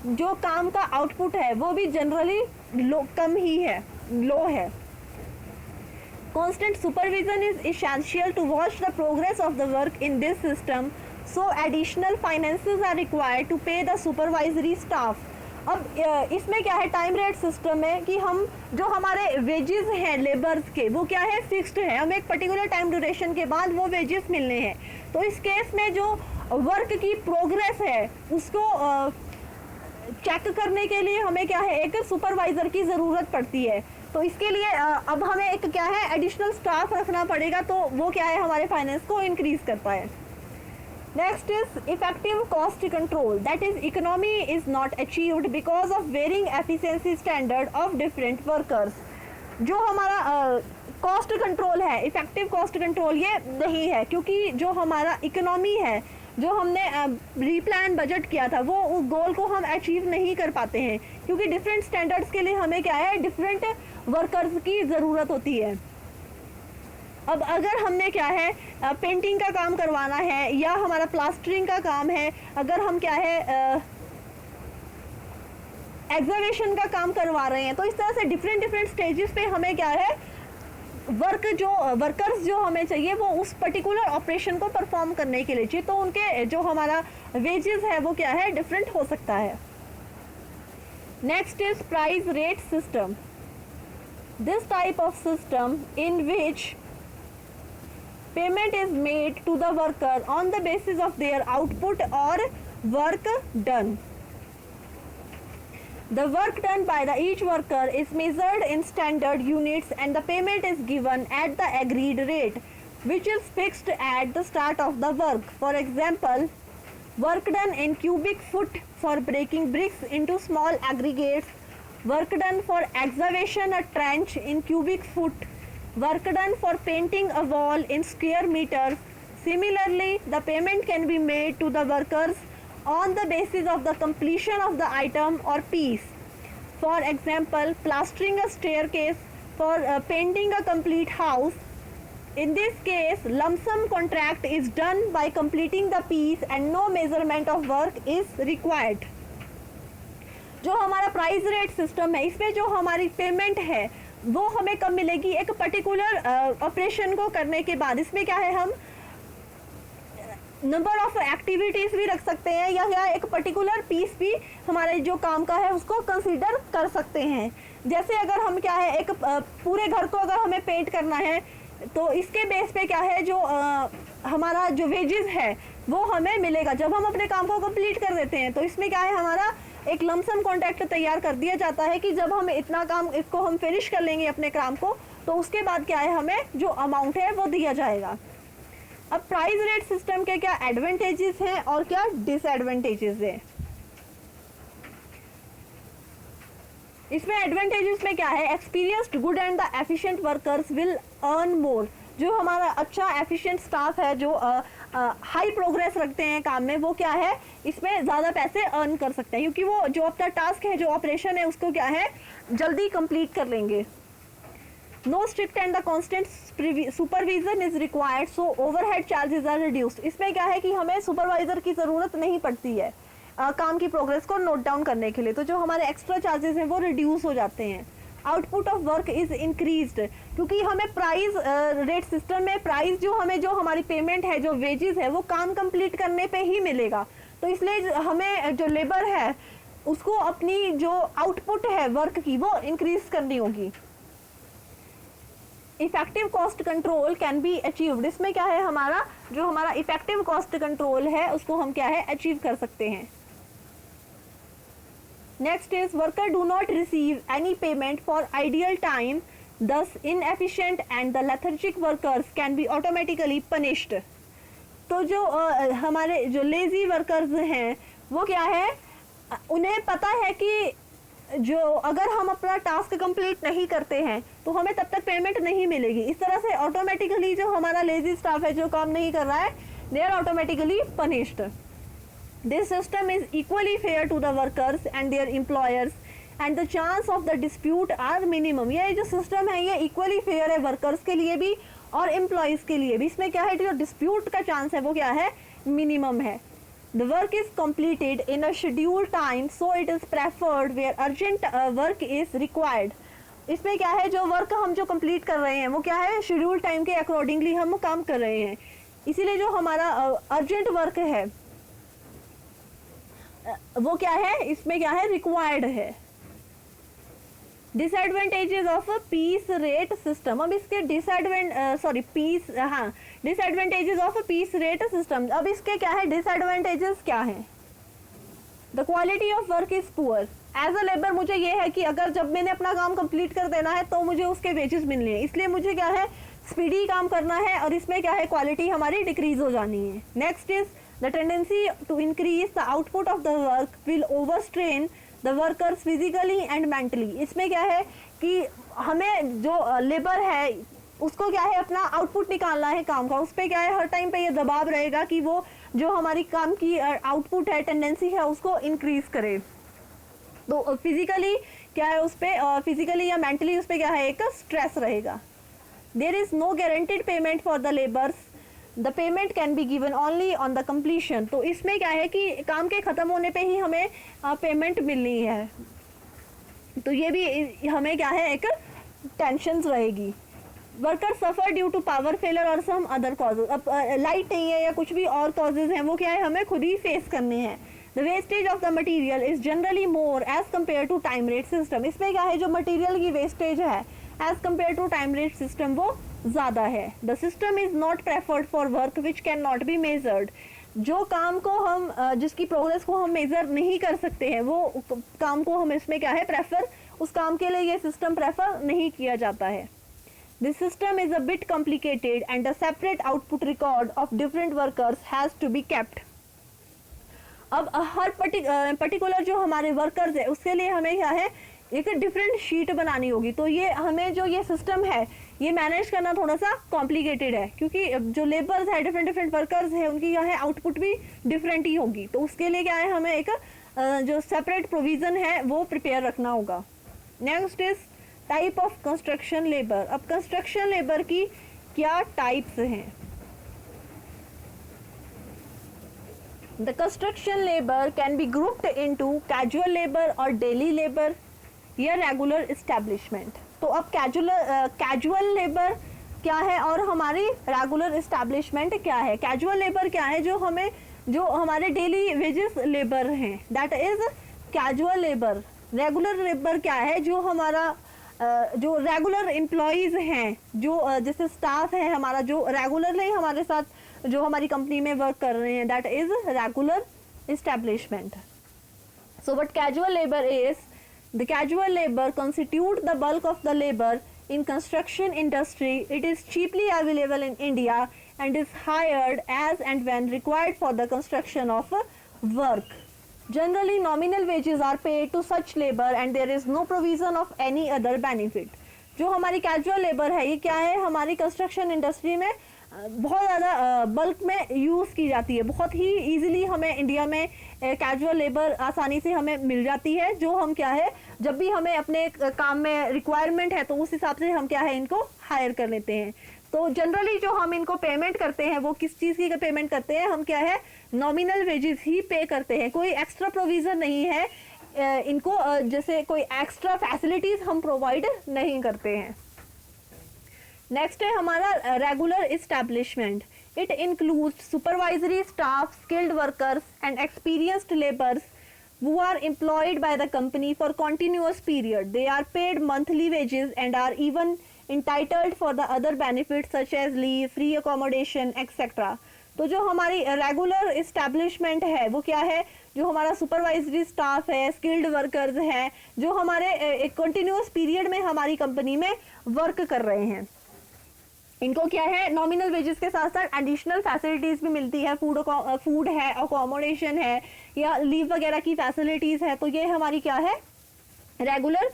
जो काम का आउटपुट है वो भी जनरली कम ही है, लो है। Constant supervision is essential to watch the progress of the work in this system, so additional finances are required to pay the supervisory staff. अब इसमें क्या है, टाइम रेट सिस्टम में कि हम जो हमारे वेजेस हैं लेबर्स के वो क्या है फिक्स्ड है, हमें एक पर्टिकुलर टाइम ड्यूरेशन के बाद वो वेजेस मिलने हैं। तो इस केस में जो वर्क की प्रोग्रेस है उसको चेक करने के लिए हमें क्या है एक सुपरवाइज़र की ज़रूरत पड़ती है। तो इसके लिए अब हमें एक क्या है एडिशनल स्टाफ रखना पड़ेगा, तो वो क्या है हमारे फाइनेंस को इंक्रीज करता है। Next is effective cost control, that is economy is not achieved because of varying efficiency standard of different workers. जो हमारा कॉस्ट कंट्रोल है, इफेक्टिव कॉस्ट कंट्रोल ये नहीं है, क्योंकि जो हमारा इकोनॉमी है, जो हमने रीप्लान बजट किया था वो उस गोल को हम अचीव नहीं कर पाते हैं, क्योंकि डिफरेंट स्टैंडर्ड्स के लिए हमें क्या है डिफरेंट वर्कर्स की ज़रूरत होती है। अब अगर हमने क्या है पेंटिंग का काम करवाना है या हमारा प्लास्टरिंग का काम है, अगर हम क्या है एग्जावेशन का काम करवा रहे हैं, तो इस तरह से डिफरेंट स्टेजेस पे हमें क्या है वर्कर्स जो हमें चाहिए वो उस पर्टिकुलर ऑपरेशन को परफॉर्म करने के लिए चाहिए, तो उनके जो हमारा वेजेस है वो क्या है डिफरेंट हो सकता है। Next is price rate system. This type of system in which payment is made to the worker on the basis of their output और work done. The work done by the each worker is measured in standard units and the payment is given at the agreed rate, which is fixed at the start of the work. For example, work done in cubic foot for breaking bricks into small aggregates, work done for excavation a trench in cubic foot, work done for painting a wall in square meters. Similarly, the payment can be made to the workers on the basis of the completion of the item or piece. For example, plastering a staircase, for painting a complete house. In this case, lump sum contract is done by completing the piece and no measurement of work is required. जो हमारा price rate system है, इसमें जो हमारी payment है वो हमें कब मिलेगी? एक पर्टिकुलर ऑपरेशन को करने के बाद। इसमें क्या है, हम नंबर ऑफ एक्टिविटीज भी रख सकते हैं या एक पर्टिकुलर पीस भी हमारे जो काम का है उसको कंसीडर कर सकते हैं। जैसे अगर हम क्या है, एक पूरे घर को अगर हमें पेंट करना है तो इसके बेस पे क्या है, जो हमारा जो वेजेस है वो हमें मिलेगा जब हम अपने काम को कंप्लीट कर देते हैं। तो इसमें क्या है, हमारा एक लमसम कॉन्ट्रैक्ट तैयार कर दिया जाता है कि जब हम इतना काम इसको हम फिनिश कर लेंगे अपने काम को, तो उसके बाद क्या है, हमें जो अमाउंट है वो दिया जाएगा। अब प्राइस रेट सिस्टम के क्या एडवांटेजेस हैं और क्या डिसएडवांटेजेस हैं? इसमें एडवांटेजेस में क्या है, experienced good and the efficient workers will earn more. जो हमारा अच्छा एफिशिएंट स्टाफ है, जो हाई प्रोग्रेस रखते हैं काम में, वो क्या है, इसमें ज़्यादा पैसे अर्न कर सकते हैं क्योंकि वो जो अपना टास्क है, जो ऑपरेशन है, उसको क्या है, जल्दी कंप्लीट कर लेंगे। No strict and the constant supervision is required, so overhead charges are reduced. इसमें क्या है कि हमें सुपरवाइजर की ज़रूरत नहीं पड़ती है काम की प्रोग्रेस को नोट डाउन करने के लिए, तो जो हमारे एक्स्ट्रा चार्जेस हैं वो रिड्यूस हो जाते हैं। Output of work is increased, क्योंकि हमें प्राइस रेट सिस्टम में प्राइस जो हमारी पेमेंट है, जो वेजेस है, वो काम कंप्लीट करने पे ही मिलेगा। तो इसलिए हमें जो लेबर है उसको अपनी जो आउटपुट है वर्क की वो इंक्रीज करनी होगी। Effective cost control can be achieved. इसमें क्या है, हमारा इफेक्टिव कॉस्ट कंट्रोल है उसको हम क्या है, अचीव कर सकते हैं। Next is worker do not receive any payment for ideal time, thus inefficient and the lethargic workers can be automatically punished. तो जो हमारे जो लेजी वर्कर्स हैं वो क्या है, उन्हें पता है कि जो अगर हम अपना टास्क कंप्लीट नहीं करते हैं तो हमें तब तक पेमेंट नहीं मिलेगी। इस तरह से ऑटोमेटिकली जो हमारा लेजी स्टाफ है, जो काम नहीं कर रहा है, they are automatically punished. This system is equally fair to the workers and their employers and the chance of the dispute are minimum. ये जो सिस्टम है ये इक्वली फेयर है वर्कर्स के लिए भी और एम्प्लॉयज़ के लिए भी। इसमें क्या है, जो डिस्प्यूट का चांस है वो क्या है, मिनिमम है। The work is completed in a scheduled time, so it is preferred where urgent work is required. इसमें क्या है, जो वर्क हम जो कंप्लीट कर रहे हैं वो क्या है, शेड्यूल टाइम के अकॉर्डिंगली हम काम कर रहे हैं, इसीलिए जो हमारा अर्जेंट वर्क है वो क्या है, इसमें क्या है, रिक्वायर्ड है। Disadvantages of piece rate system. अब इसके disadvantages of piece rate system. अब इसके क्या है, डिसएडवांटेजेस क्या हैं? The quality of work is poor. As a labour मुझे ये है कि अगर जब मैंने अपना काम कंप्लीट कर देना है तो मुझे उसके वेजेस मिलने हैं, इसलिए मुझे क्या है, स्पीडी काम करना है और इसमें क्या है, क्वालिटी हमारी डिक्रीज हो जानी है। Next is the tendency to increase the output of the work will overstrain the workers physically and mentally. इसमें क्या है कि हमें जो लेबर है उसको क्या है, अपना आउटपुट निकालना है काम का, उस पर क्या है, हर टाइम पे ये दबाव रहेगा कि वो जो हमारी काम की आउटपुट है, टेंडेंसी है, उसको इंक्रीज करे। तो फिजिकली क्या है, उस पर फिजिकली या मेंटली उस पर क्या है, एक स्ट्रेस रहेगा। There is no guaranteed payment for the labours, the payment can be given only on the completion. तो इसमें क्या है कि काम के ख़त्म होने पे ही हमें पेमेंट मिलनी है, तो ये भी हमें क्या है, एक टेंशन रहेगी। Worker suffer due to power failure और सम अदर कॉजेज। अब लाइट नहीं है या कुछ भी और कॉजेज हैं, वो क्या है, हमें खुद ही फेस करने हैं। The wastage of the material is generally more as compare to time rate system. इसमें क्या है, जो मटीरियल की वेस्टेज है as compare to time rate system वो ज़्यादा है। The system is not preferred for work which can not be measured. जो काम को हम जिसकी प्रोग्रेस को हम मेजर नहीं कर सकते हैं, वो काम को हम इसमें क्या है प्रेफर, उस काम के लिए ये सिस्टम प्रेफर नहीं किया जाता है। This system is a bit complicated and a separate output record of different workers has to be kept. अब हर पर्टिकुलर जो हमारे वर्कर्स है उसके लिए हमें क्या है एक डिफरेंट शीट बनानी होगी। तो ये हमें जो ये सिस्टम है ये मैनेज करना थोड़ा सा कॉम्प्लिकेटेड है, क्योंकि जो लेबर्स है डिफरेंट वर्कर्स है उनकी क्या है आउटपुट भी डिफरेंट ही होगी। तो उसके लिए क्या है हमें एक जो सेपरेट प्रोविजन है वो प्रिपेयर रखना होगा। Next is type of construction labour. अब कंस्ट्रक्शन लेबर की क्या टाइप्स हैं? The construction labor can be grouped into casual labor और daily labor या रेगुलर इस्टेब्लिशमेंट। तो अब कैजुअल लेबर क्या है और हमारी रेगुलर इस्टेब्लिशमेंट क्या है? कैजुअल लेबर क्या है? जो हमारे डेली वेजेस लेबर हैं, that is casual labour. Regular labour क्या है? जो हमारा जो रेगुलर एम्प्लॉयज हैं, जो जैसे स्टाफ है हमारा जो रेगुलरली हमारे साथ जो हमारी कंपनी में वर्क कर रहे हैं, that is regular establishment. So what casual labour is? The casual labor constitute the bulk of the labor in construction industry. It is cheaply available in India and is hired as and when required for the construction of work. Generally, nominal wages are paid to such labor and there is no provision of any other benefit. जो हमारी casual labour है ये क्या है? हमारी construction industry में बहुत ज़्यादा बल्क में यूज़ की जाती है। बहुत ही इजीली हमें इंडिया में कैजुअल लेबर आसानी से हमें मिल जाती है, जो हम क्या है जब भी हमें अपने काम में रिक्वायरमेंट है तो उस हिसाब से हम क्या है इनको हायर कर लेते हैं। तो जनरली जो हम इनको पेमेंट करते हैं वो किस चीज़ की पेमेंट करते हैं? हम क्या है नॉमिनल वेजेस ही पे करते हैं। कोई एक्स्ट्रा प्रोविज़न नहीं है इनको, जैसे कोई एक्स्ट्रा फैसिलिटीज़ हम प्रोवाइड नहीं करते हैं। नेक्स्ट है हमारा regular establishment. It includes supervisory staff, skilled workers and experienced labours who are employed by the company for continuous period. They are paid monthly wages and are even entitled for the other benefits such as leave, free accommodation, etc. तो जो हमारी regular establishment है वो क्या है? जो हमारा supervisory staff है, स्किल्ड वर्कर्स हैं, जो हमारे एक कंटिन्यूस पीरियड में हमारी कंपनी में वर्क कर रहे हैं, इनको क्या है नॉमिनल वेजेस के साथ साथ एडिशनल फैसिलिटीज़ भी मिलती है। फूड है, अकोमोडेशन है या लीव वगैरह की फैसिलिटीज़ है। तो ये हमारी क्या है रेगुलर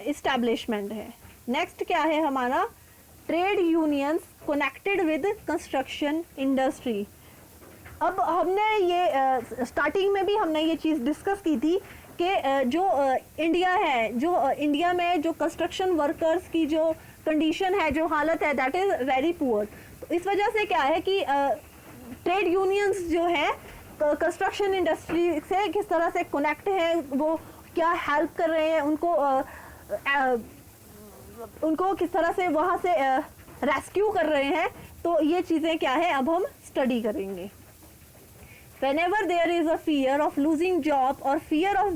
इस्टेब्लिशमेंट है। नेक्स्ट क्या है हमारा trade unions connected with construction industry. अब हमने ये स्टार्टिंग में भी हमने ये चीज़ डिस्कस की थी कि जो इंडिया है, जो इंडिया में जो कंस्ट्रक्शन वर्कर्स की जो कंडीशन है, जो हालत है, दैट इज़ वेरी पुअर। तो इस वजह से क्या है कि ट्रेड यूनियंस जो है कंस्ट्रक्शन इंडस्ट्री से किस तरह से कनेक्ट है, वो क्या हेल्प कर रहे हैं उनको किस तरह से वहाँ से रेस्क्यू कर रहे हैं। तो ये चीज़ें क्या है अब हम स्टडी करेंगे। Whenever there is a fear of losing job or fear of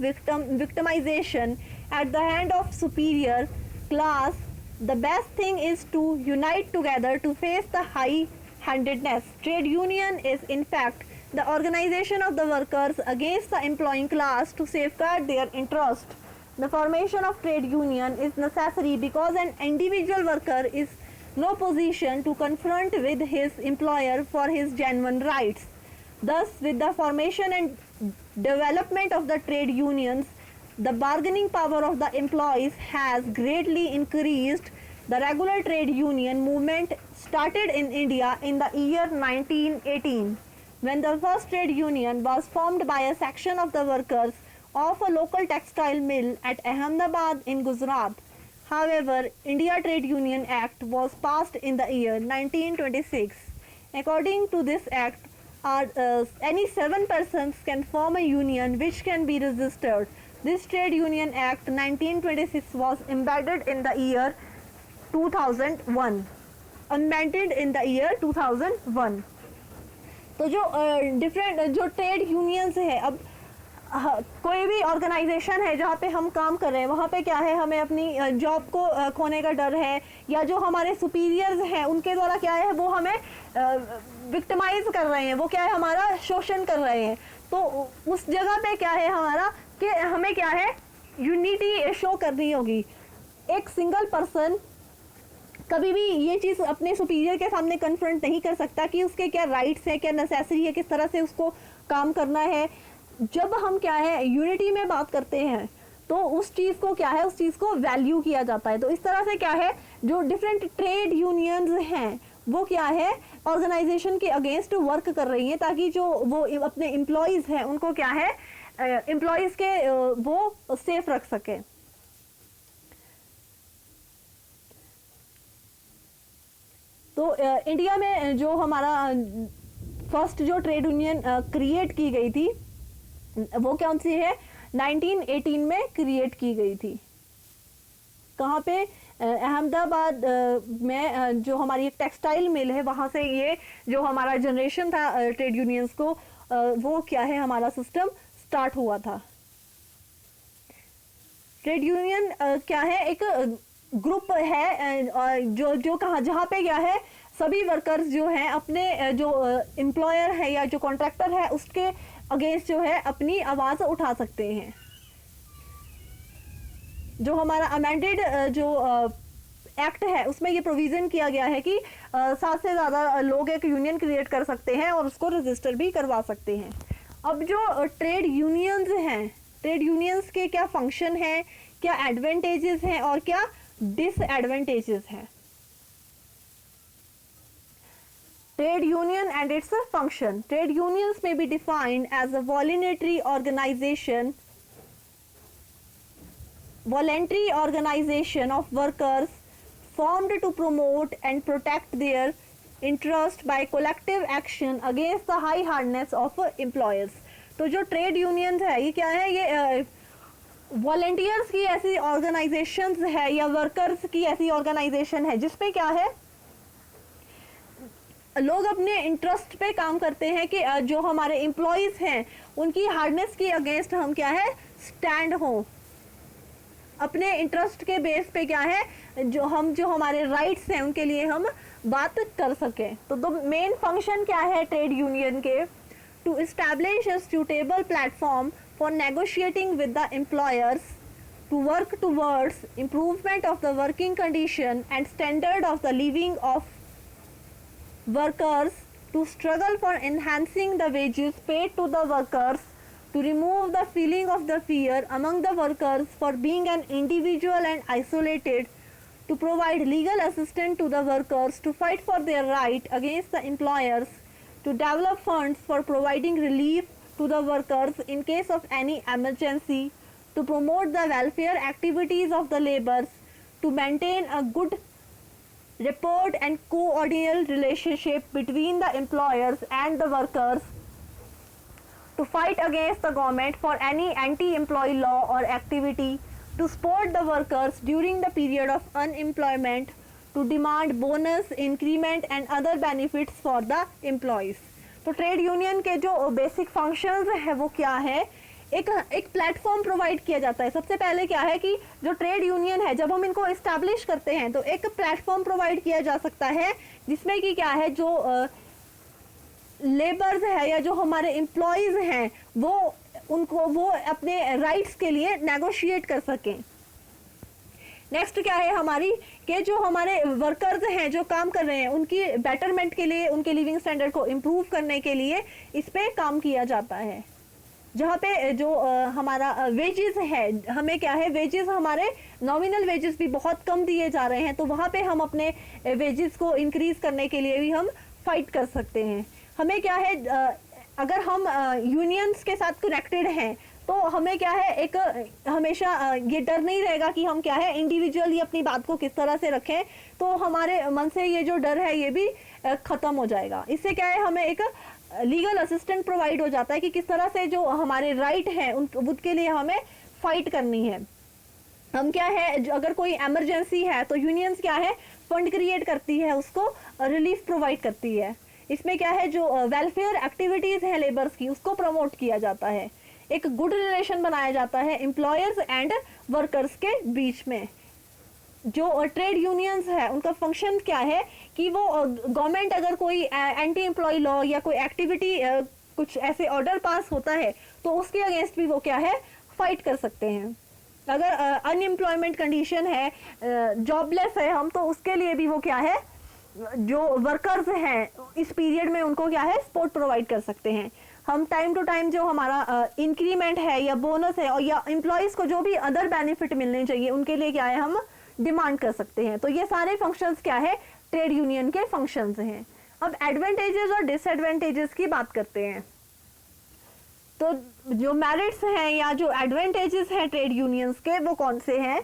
victimization at the hand of superior class, the best thing is to unite together to face the high-handedness. Trade union is in fact the organization of the workers against the employing class to safeguard their interest. The formation of trade union is necessary because an individual worker is no position to confront with his employer for his genuine rights. Thus, with the formation and development of the trade unions, the bargaining power of the employees has greatly increased. The regular trade union movement started in India in the year 1918, when the first trade union was formed by a section of the workers of a local textile mill at Ahmedabad in Gujarat. However, India Trade Union Act was passed in the year 1926. According to this act, any 7 persons can form a union which can be registered. This Trade Union Act 1926 was embedded in the year 2001. Amended in the year 2001. तो जो different जो trade unions है, कोई भी organisation है जहाँ पे हम काम कर रहे हैं, वहाँ पे क्या है, हमें अपनी जॉब को खोने का डर है, या जो हमारे सुपीरियर्स हैं उनके द्वारा क्या है वो हमें विक्टिमाइज कर रहे हैं, वो क्या है हमारा शोषण कर रहे हैं। तो उस जगह पे क्या है हमारा कि हमें क्या है यूनिटी शो करनी होगी। एक सिंगल पर्सन कभी भी ये चीज़ अपने सुपीरियर के सामने कन्फ्रंट नहीं कर सकता कि उसके क्या राइट्स हैं, क्या नेसेसरी है, किस तरह से उसको काम करना है। जब हम क्या है यूनिटी में बात करते हैं तो उस चीज़ को क्या है, उस चीज़ को वैल्यू किया जाता है। तो इस तरह से क्या है जो डिफरेंट ट्रेड यूनियंस हैं वो क्या है ऑर्गेनाइजेशन के अगेंस्ट वर्क कर रही हैं, ताकि जो वो अपने एम्प्लॉयज़ हैं उनको क्या है एम्प्लॉयज़ के वो सेफ रख सके। तो इंडिया में जो हमारा फर्स्ट जो ट्रेड यूनियन क्रिएट की गई थी वो कौन सी है, 1918 में क्रिएट की गई थी। कहाँ पे, अहमदाबाद में जो हमारी एक टेक्सटाइल मिल है वहाँ से ये जो हमारा जनरेशन था ट्रेड यूनियंस को वो क्या है हमारा सिस्टम स्टार्ट हुआ था। ट्रेड यूनियन क्या है एक ग्रुप है जो कहाँ जहाँ पे क्या है सभी वर्कर्स जो हैं अपने जो एम्प्लॉयर है या जो कॉन्ट्रैक्टर है उसके अगेंस्ट जो है अपनी आवाज़ उठा सकते हैं। जो हमारा अमेंडेड जो एक्ट है उसमें ये प्रोविज़न किया गया है कि 7 से ज़्यादा लोग एक यूनियन क्रिएट कर सकते हैं और उसको रजिस्टर भी करवा सकते हैं। अब जो ट्रेड यूनियंस हैं, ट्रेड यूनियंस के क्या फंक्शन हैं, क्या एडवांटेजेस हैं और क्या डिसएडवांटेजेस हैं। Trade union and its function. Trade unions may be defined as a voluntary organization of workers formed to promote and protect their interest by collective action against the high hardness of employers. तो जो trade unions है ये क्या है, ये volunteers की ऐसी organisations है या वर्कर्स की ऐसी ऑर्गेनाइजेशन है जिसपे क्या है लोग अपने इंटरेस्ट पे काम करते हैं कि जो हमारे एम्प्लॉयज़ हैं उनकी हार्डनेस के अगेंस्ट हम क्या है स्टैंड हों, अपने इंटरेस्ट के बेस पे क्या है जो हमारे राइट्स हैं उनके लिए हम बात कर सकें। तो द मेन फंक्शन क्या है ट्रेड यूनियन के, to establish a suitable platform for negotiating with the employers, to work towards improvement of the working condition and standard of the living of workers, to struggle for enhancing the wages paid to the workers, to remove the feeling of the fear among the workers for being an individual and isolated, to provide legal assistance to the workers to fight for their right against the employers, to develop funds for providing relief to the workers in case of any emergency, to promote the welfare activities of the laborers, to maintain a good report and cordial relationship between the employers and the workers, to fight against the government for any anti-employee law or activity, to support the workers during the period of unemployment, to demand bonus, increment and other benefits for the employees. तो trade union के जो basic functions है वो क्या है, एक platform provide किया जाता है। सबसे पहले क्या है कि जो ट्रेड यूनियन है जब हम इनको इस्टेब्लिश करते हैं तो एक प्लेटफॉर्म प्रोवाइड किया जा सकता है जिसमें कि क्या है जो लेबर्स है या जो हमारे एम्प्लॉयज़ हैं वो अपने राइट्स के लिए नेगोशिएट कर सकें। नेक्स्ट क्या है हमारी कि जो हमारे वर्कर्स हैं जो काम कर रहे हैं उनकी बेटरमेंट के लिए, उनके लिविंग स्टैंडर्ड को इम्प्रूव करने के लिए इस पे काम किया जाता है। जहाँ पे जो हमारा वेजेस है, हमें क्या है वेजेस हमारे नॉमिनल वेजेस भी बहुत कम दिए जा रहे हैं, तो वहाँ पे हम अपने वेजेस को इंक्रीज करने के लिए भी हम फाइट कर सकते हैं। हमें क्या है अगर हम यूनियंस के साथ कनेक्टेड हैं तो हमें क्या है एक हमेशा ये डर नहीं रहेगा कि हम क्या है इंडिविजुअली अपनी बात को किस तरह से रखें, तो हमारे मन से ये जो डर है ये भी ख़त्म हो जाएगा। इससे क्या है हमें एक लीगल असिस्टेंट प्रोवाइड हो जाता है कि किस तरह से जो हमारे राइट हैं उनके लिए हमें फाइट करनी है। हम क्या है अगर कोई एमरजेंसी है तो यूनियंस क्या है फंड क्रिएट करती है, उसको रिलीफ प्रोवाइड करती है। इसमें क्या है जो वेलफेयर एक्टिविटीज़ हैं लेबर्स की उसको प्रमोट किया जाता है। एक गुड रिलेशन बनाया जाता है एम्प्लॉयर्स एंड वर्कर्स के बीच में। जो ट्रेड यूनियंस है उनका फंक्शन क्या है कि वो गवर्नमेंट अगर कोई एंटी एम्प्लॉय लॉ या कोई एक्टिविटी कुछ ऐसे ऑर्डर पास होता है तो उसके अगेंस्ट भी वो क्या है फाइट कर सकते हैं। अगर अनएम्प्लॉयमेंट कंडीशन है, जॉबलेस है हम, तो उसके लिए भी वो क्या है जो वर्कर्स हैं इस पीरियड में उनको क्या है सपोर्ट प्रोवाइड कर सकते हैं। हम टाइम टू टाइम जो हमारा इंक्रीमेंट है या बोनस है और या एम्प्लॉयज को जो भी अदर बेनिफिट मिलने चाहिए उनके लिए क्या है हम डिमांड कर सकते हैं। तो ये सारे फंक्शंस क्या है ट्रेड यूनियन के फंक्शंस हैं। अब एडवांटेजेस और डिसएडवांटेजेस की बात करते हैं। तो जो मेरिट्स हैं या जो एडवांटेजेस हैं ट्रेड यूनियंस के वो कौन से हैं?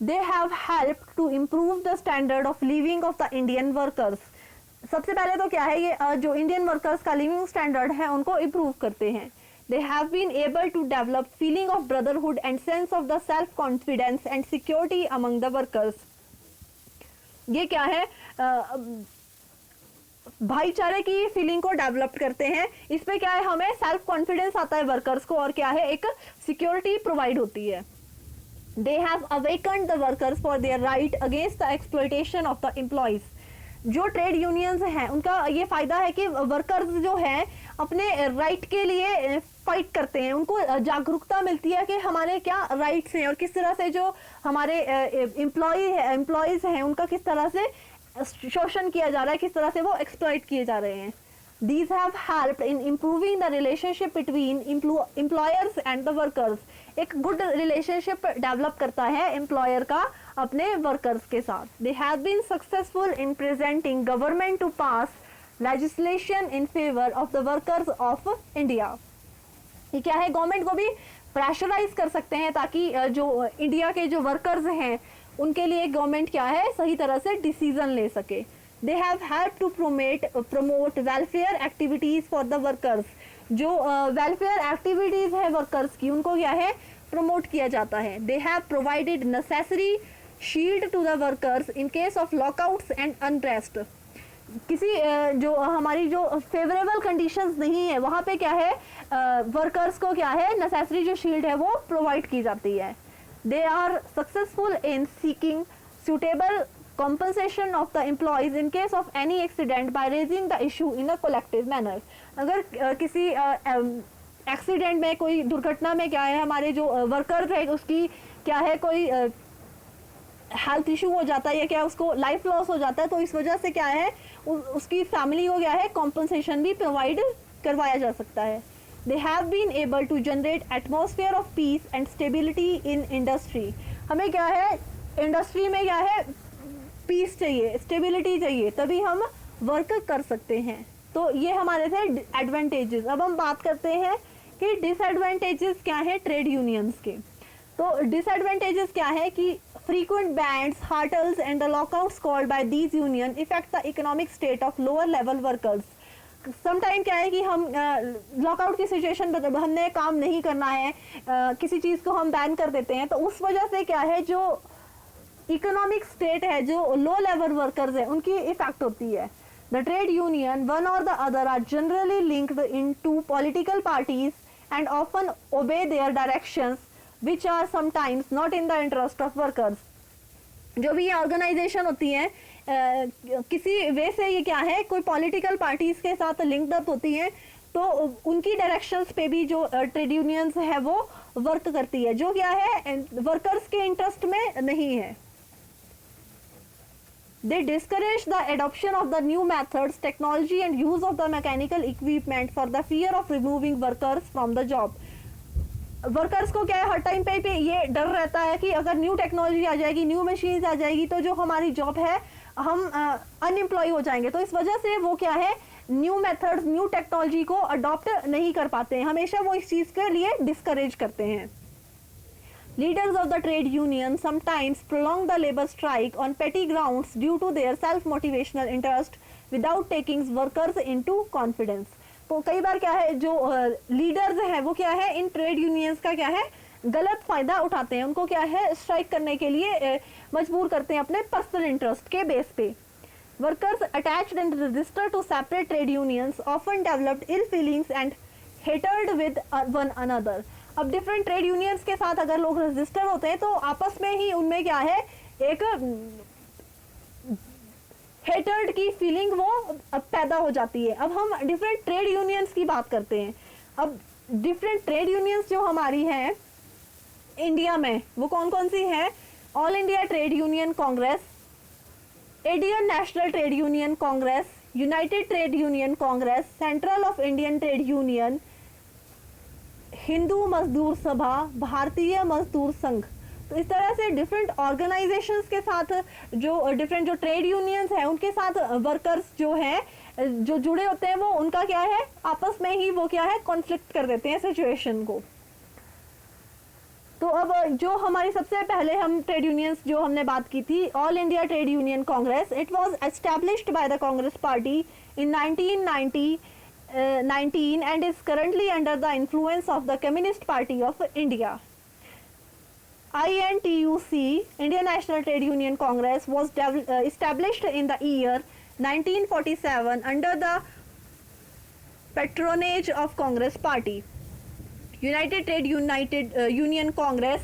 They have helped to improve the standard of living of the Indian workers. सबसे पहले तो क्या है ये जो इंडियन वर्कर्स का लिविंग स्टैंडर्ड है उनको इम्प्रूव करते हैं। They have been able to develop feeling of brotherhood and sense of the self-confidence and security among the workers. ये क्या है भाईचारे की फीलिंग को डेवलप करते हैं। इसमें क्या है हमें सेल्फ कॉन्फिडेंस आता है वर्कर्स को और क्या है एक सिक्योरिटी प्रोवाइड होती है। They have awakened the workers for their right against the exploitation of the employees. जो ट्रेड यूनियंस हैं उनका ये फायदा है कि वर्कर्स जो हैं अपने राइट के लिए फाइट करते हैं, उनको जागरूकता मिलती है कि हमारे क्या राइट्स हैं और किस तरह से जो हमारे एम्प्लॉयज हैं उनका किस तरह से शोषण किया जा रहा है, किस तरह से वो एक्सप्लॉइट किए जा रहे हैं। These have helped in improving the relationship between employers and the workers. एक गुड रिलेशनशिप डेवलप करता है एम्प्लॉयर का अपने वर्कर्स के साथ। They have been successful in presenting government to pass legislation in favor of the workers of India. ये क्या है गवर्नमेंट को भी प्रेशराइज कर सकते हैं ताकि जो इंडिया के जो वर्कर्स हैं उनके लिए गवर्नमेंट क्या है सही तरह से डिसीजन ले सके। They have helped to promote welfare activities for the workers. जो वेलफेयर एक्टिविटीज है वर्कर्स की उनको क्या है प्रमोट किया जाता है। They have provided necessary shield to the workers in case of lockouts and unrest. किसी जो हमारी जो फेवरेबल कंडीशंस नहीं है वहाँ पे क्या है वर्कर्स को क्या है नेसेसरी जो शील्ड है वो प्रोवाइड की जाती है। They are successful in seeking suitable compensation of the employees in case of any accident by raising the issue in a collective manner. अगर किसी एक्सीडेंट में कोई दुर्घटना में क्या है हमारे जो वर्कर्स है उसकी क्या है कोई हेल्थ इशू हो जाता है या क्या उसको लाइफ लॉस हो जाता है तो इस वजह से क्या है उसकी फैमिली को क्या है कॉम्पनसेशन भी प्रोवाइड करवाया जा सकता है। They have been able to generate atmosphere of peace and stability in industry. हमें क्या है इंडस्ट्री में क्या है पीस चाहिए, स्टेबिलिटी चाहिए, तभी हम वर्क कर सकते हैं। तो ये हमारे थे एडवांटेजेस। अब हम बात करते हैं कि डिसएडवांटेजेस क्या है ट्रेड यूनियंस के। तो डिसएडवांटेजेस क्या है कि frequent bans, hurdles and the lockouts called by these union affect the economic state of lower level workers. Sometime क्या है कि हम लॉकआउट की सिचुएशन हमने काम नहीं करना है, किसी चीज़ को हम बैन कर देते हैं तो उस वजह से क्या है जो इकोनॉमिक स्टेट है जो लो लेवल वर्कर्स है उनकी इफेक्ट होती है। द ट्रेड यूनियन वन और the other are generally linked in to political parties and often obey their directions which are sometimes not in the interest of workers. जो भी ये organisation होती हैं किसी वे से ये क्या है कोई पॉलिटिकल पार्टीज के साथ लिंक्ड अप होती हैं तो उनकी डायरेक्शंस पे भी जो ट्रेड यूनियंस है वो वर्क करती है जो क्या है वर्कर्स के इंटरेस्ट में नहीं है। They discourage the adoption of the new methods, technology and use of the mechanical equipment for the fear of removing workers from the job. Workers को क्या है हर टाइम पे ये डर रहता है कि अगर न्यू टेक्नोलॉजी आ जाएगी, न्यू मशीन्स आ जाएगी तो जो हमारी जॉब है हम अनएम्प्लॉय हो जाएंगे। तो इस वजह से वो क्या है न्यू मेथड्स, न्यू टेक्नोलॉजी को अडॉप्ट नहीं कर पाते हैं, हमेशा वो इस चीज़ के लिए डिस्करेज करते हैं। Leaders of the trade union sometimes prolong the labor strike on petty grounds due to their self-motivational interest without taking workers into confidence. तो कई बार क्या है जो लीडर्स हैं वो क्या है इन ट्रेड यूनियंस का क्या है गलत फायदा उठाते हैं, उनको क्या है स्ट्राइक करने के लिए मजबूर करते हैं अपने पर्सनल इंटरेस्ट के बेस पे। Workers attached and registered to separate trade unions often developed ill feelings and hatred with one another. अब डिफरेंट ट्रेड यूनियंस के साथ अगर लोग रजिस्टर होते हैं तो आपस में ही उनमें क्या है, एक हेटर्ड की फीलिंग वो पैदा हो जाती है। अब हम डिफरेंट ट्रेड यूनियंस की बात करते हैं। अब डिफरेंट ट्रेड यूनियंस जो हमारी हैं इंडिया में, वो कौन कौन सी हैं? All India trade union Congress, Indian national trade union Congress, United trade union Congress, central of Indian trade union, Hindu मजदूर सभा, भारतीय मजदूर संघ। तो इस तरह से डिफरेंट ऑर्गेनाइजेशंस के साथ जो डिफरेंट जो ट्रेड यूनियंस हैं उनके साथ वर्कर्स जो हैं जो जुड़े होते हैं, वो उनका क्या है, आपस में ही वो क्या है, कॉन्फ्लिक्ट कर देते हैं सिचुएशन को। तो अब जो हमारी सबसे पहले हम ट्रेड यूनियंस जो हमने बात की थी, all India trade union Congress, it was established by the Congress party in 1919 and is currently under the influence of the Communist Party of India. INTUC, Indian National Trade Union Congress, was established in the year 1947 under the patronage of Congress Party. United Trade Union Congress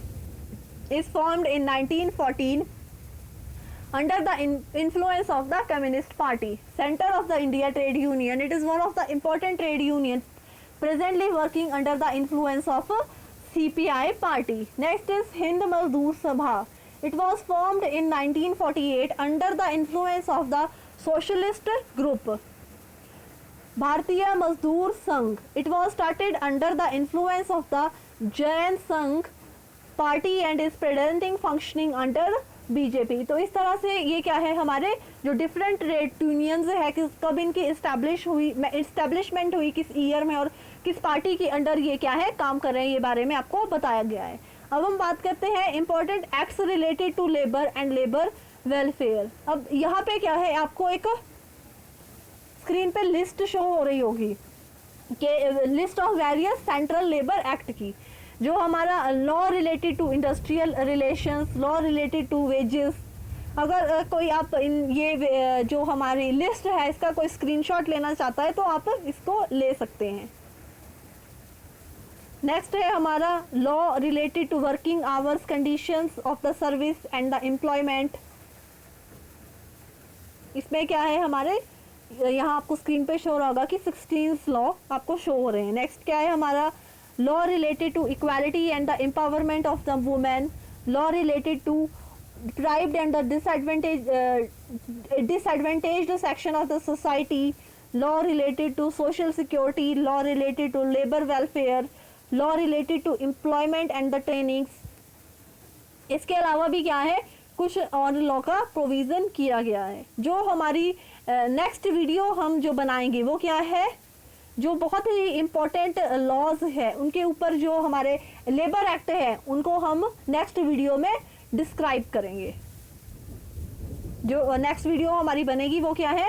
is formed in 1914 under the influence of the Communist Party. Center of the India Trade Union, it is one of the important trade unions presently working under the influence of CPI party. Next is Hind Mazdoor Sabha. It was formed in 1948 under the influence of the socialist group. Bharatiya Mazdoor Sangh, it was started under the influence of the Jain Sangh party and is presently functioning under BJP. तो इस तरह से ये क्या है, हमारे जो different trade unions है कि कब इनकी इस्टेब्लिशमेंट हुई, किस ईयर में और किस पार्टी के अंडर ये क्या है काम कर रहे हैं, ये बारे में आपको बताया गया है। अब हम बात करते हैं important acts related to labour and labour welfare. अब यहाँ पे क्या है, आपको एक स्क्रीन पे लिस्ट शो हो रही होगी कि list of various central labour act की, जो हमारा law related to industrial relations, law related to wages. अगर कोई आप ये जो हमारी लिस्ट है इसका कोई स्क्रीनशॉट लेना चाहता है तो आप इसको ले सकते हैं। नेक्स्ट है हमारा law related to working hours, conditions of the service and the employment. इसमें क्या है, हमारे यहाँ आपको स्क्रीन पे शो हो रहा होगा कि 16 लॉ आपको शो हो रहे हैं। नेक्स्ट क्या है हमारा law related to equality and the empowerment of the women, law related to deprived and the disadvantaged section of the society, law related to social security, law related to labor welfare, law related to employment and the trainings। इसके अलावा भी क्या है, कुछ और law का provision किया गया है। जो हमारी नेक्स्ट वीडियो हम जो बनाएंगे वो क्या है, जो बहुत ही इम्पोर्टेंट लॉज है उनके ऊपर जो हमारे लेबर एक्ट है उनको हम नेक्स्ट वीडियो में डिस्क्राइब करेंगे। जो नेक्स्ट वीडियो हमारी बनेगी वो क्या है,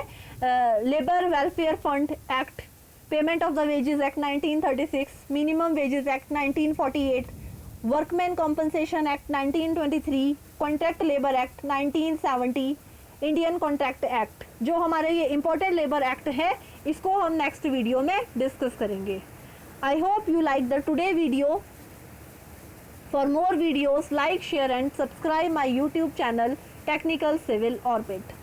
labour welfare fund act, payment of the wages act 1936, minimum wages act 1948, workman compensation act 1923, contract labour act 1970, Indian contract act. जो हमारे ये इंपॉर्टेंट लेबर एक्ट है इसको हम नेक्स्ट वीडियो में डिस्कस करेंगे। I hope you like the today video. For more videos like, share and subscribe my YouTube channel Technical Civil orbit.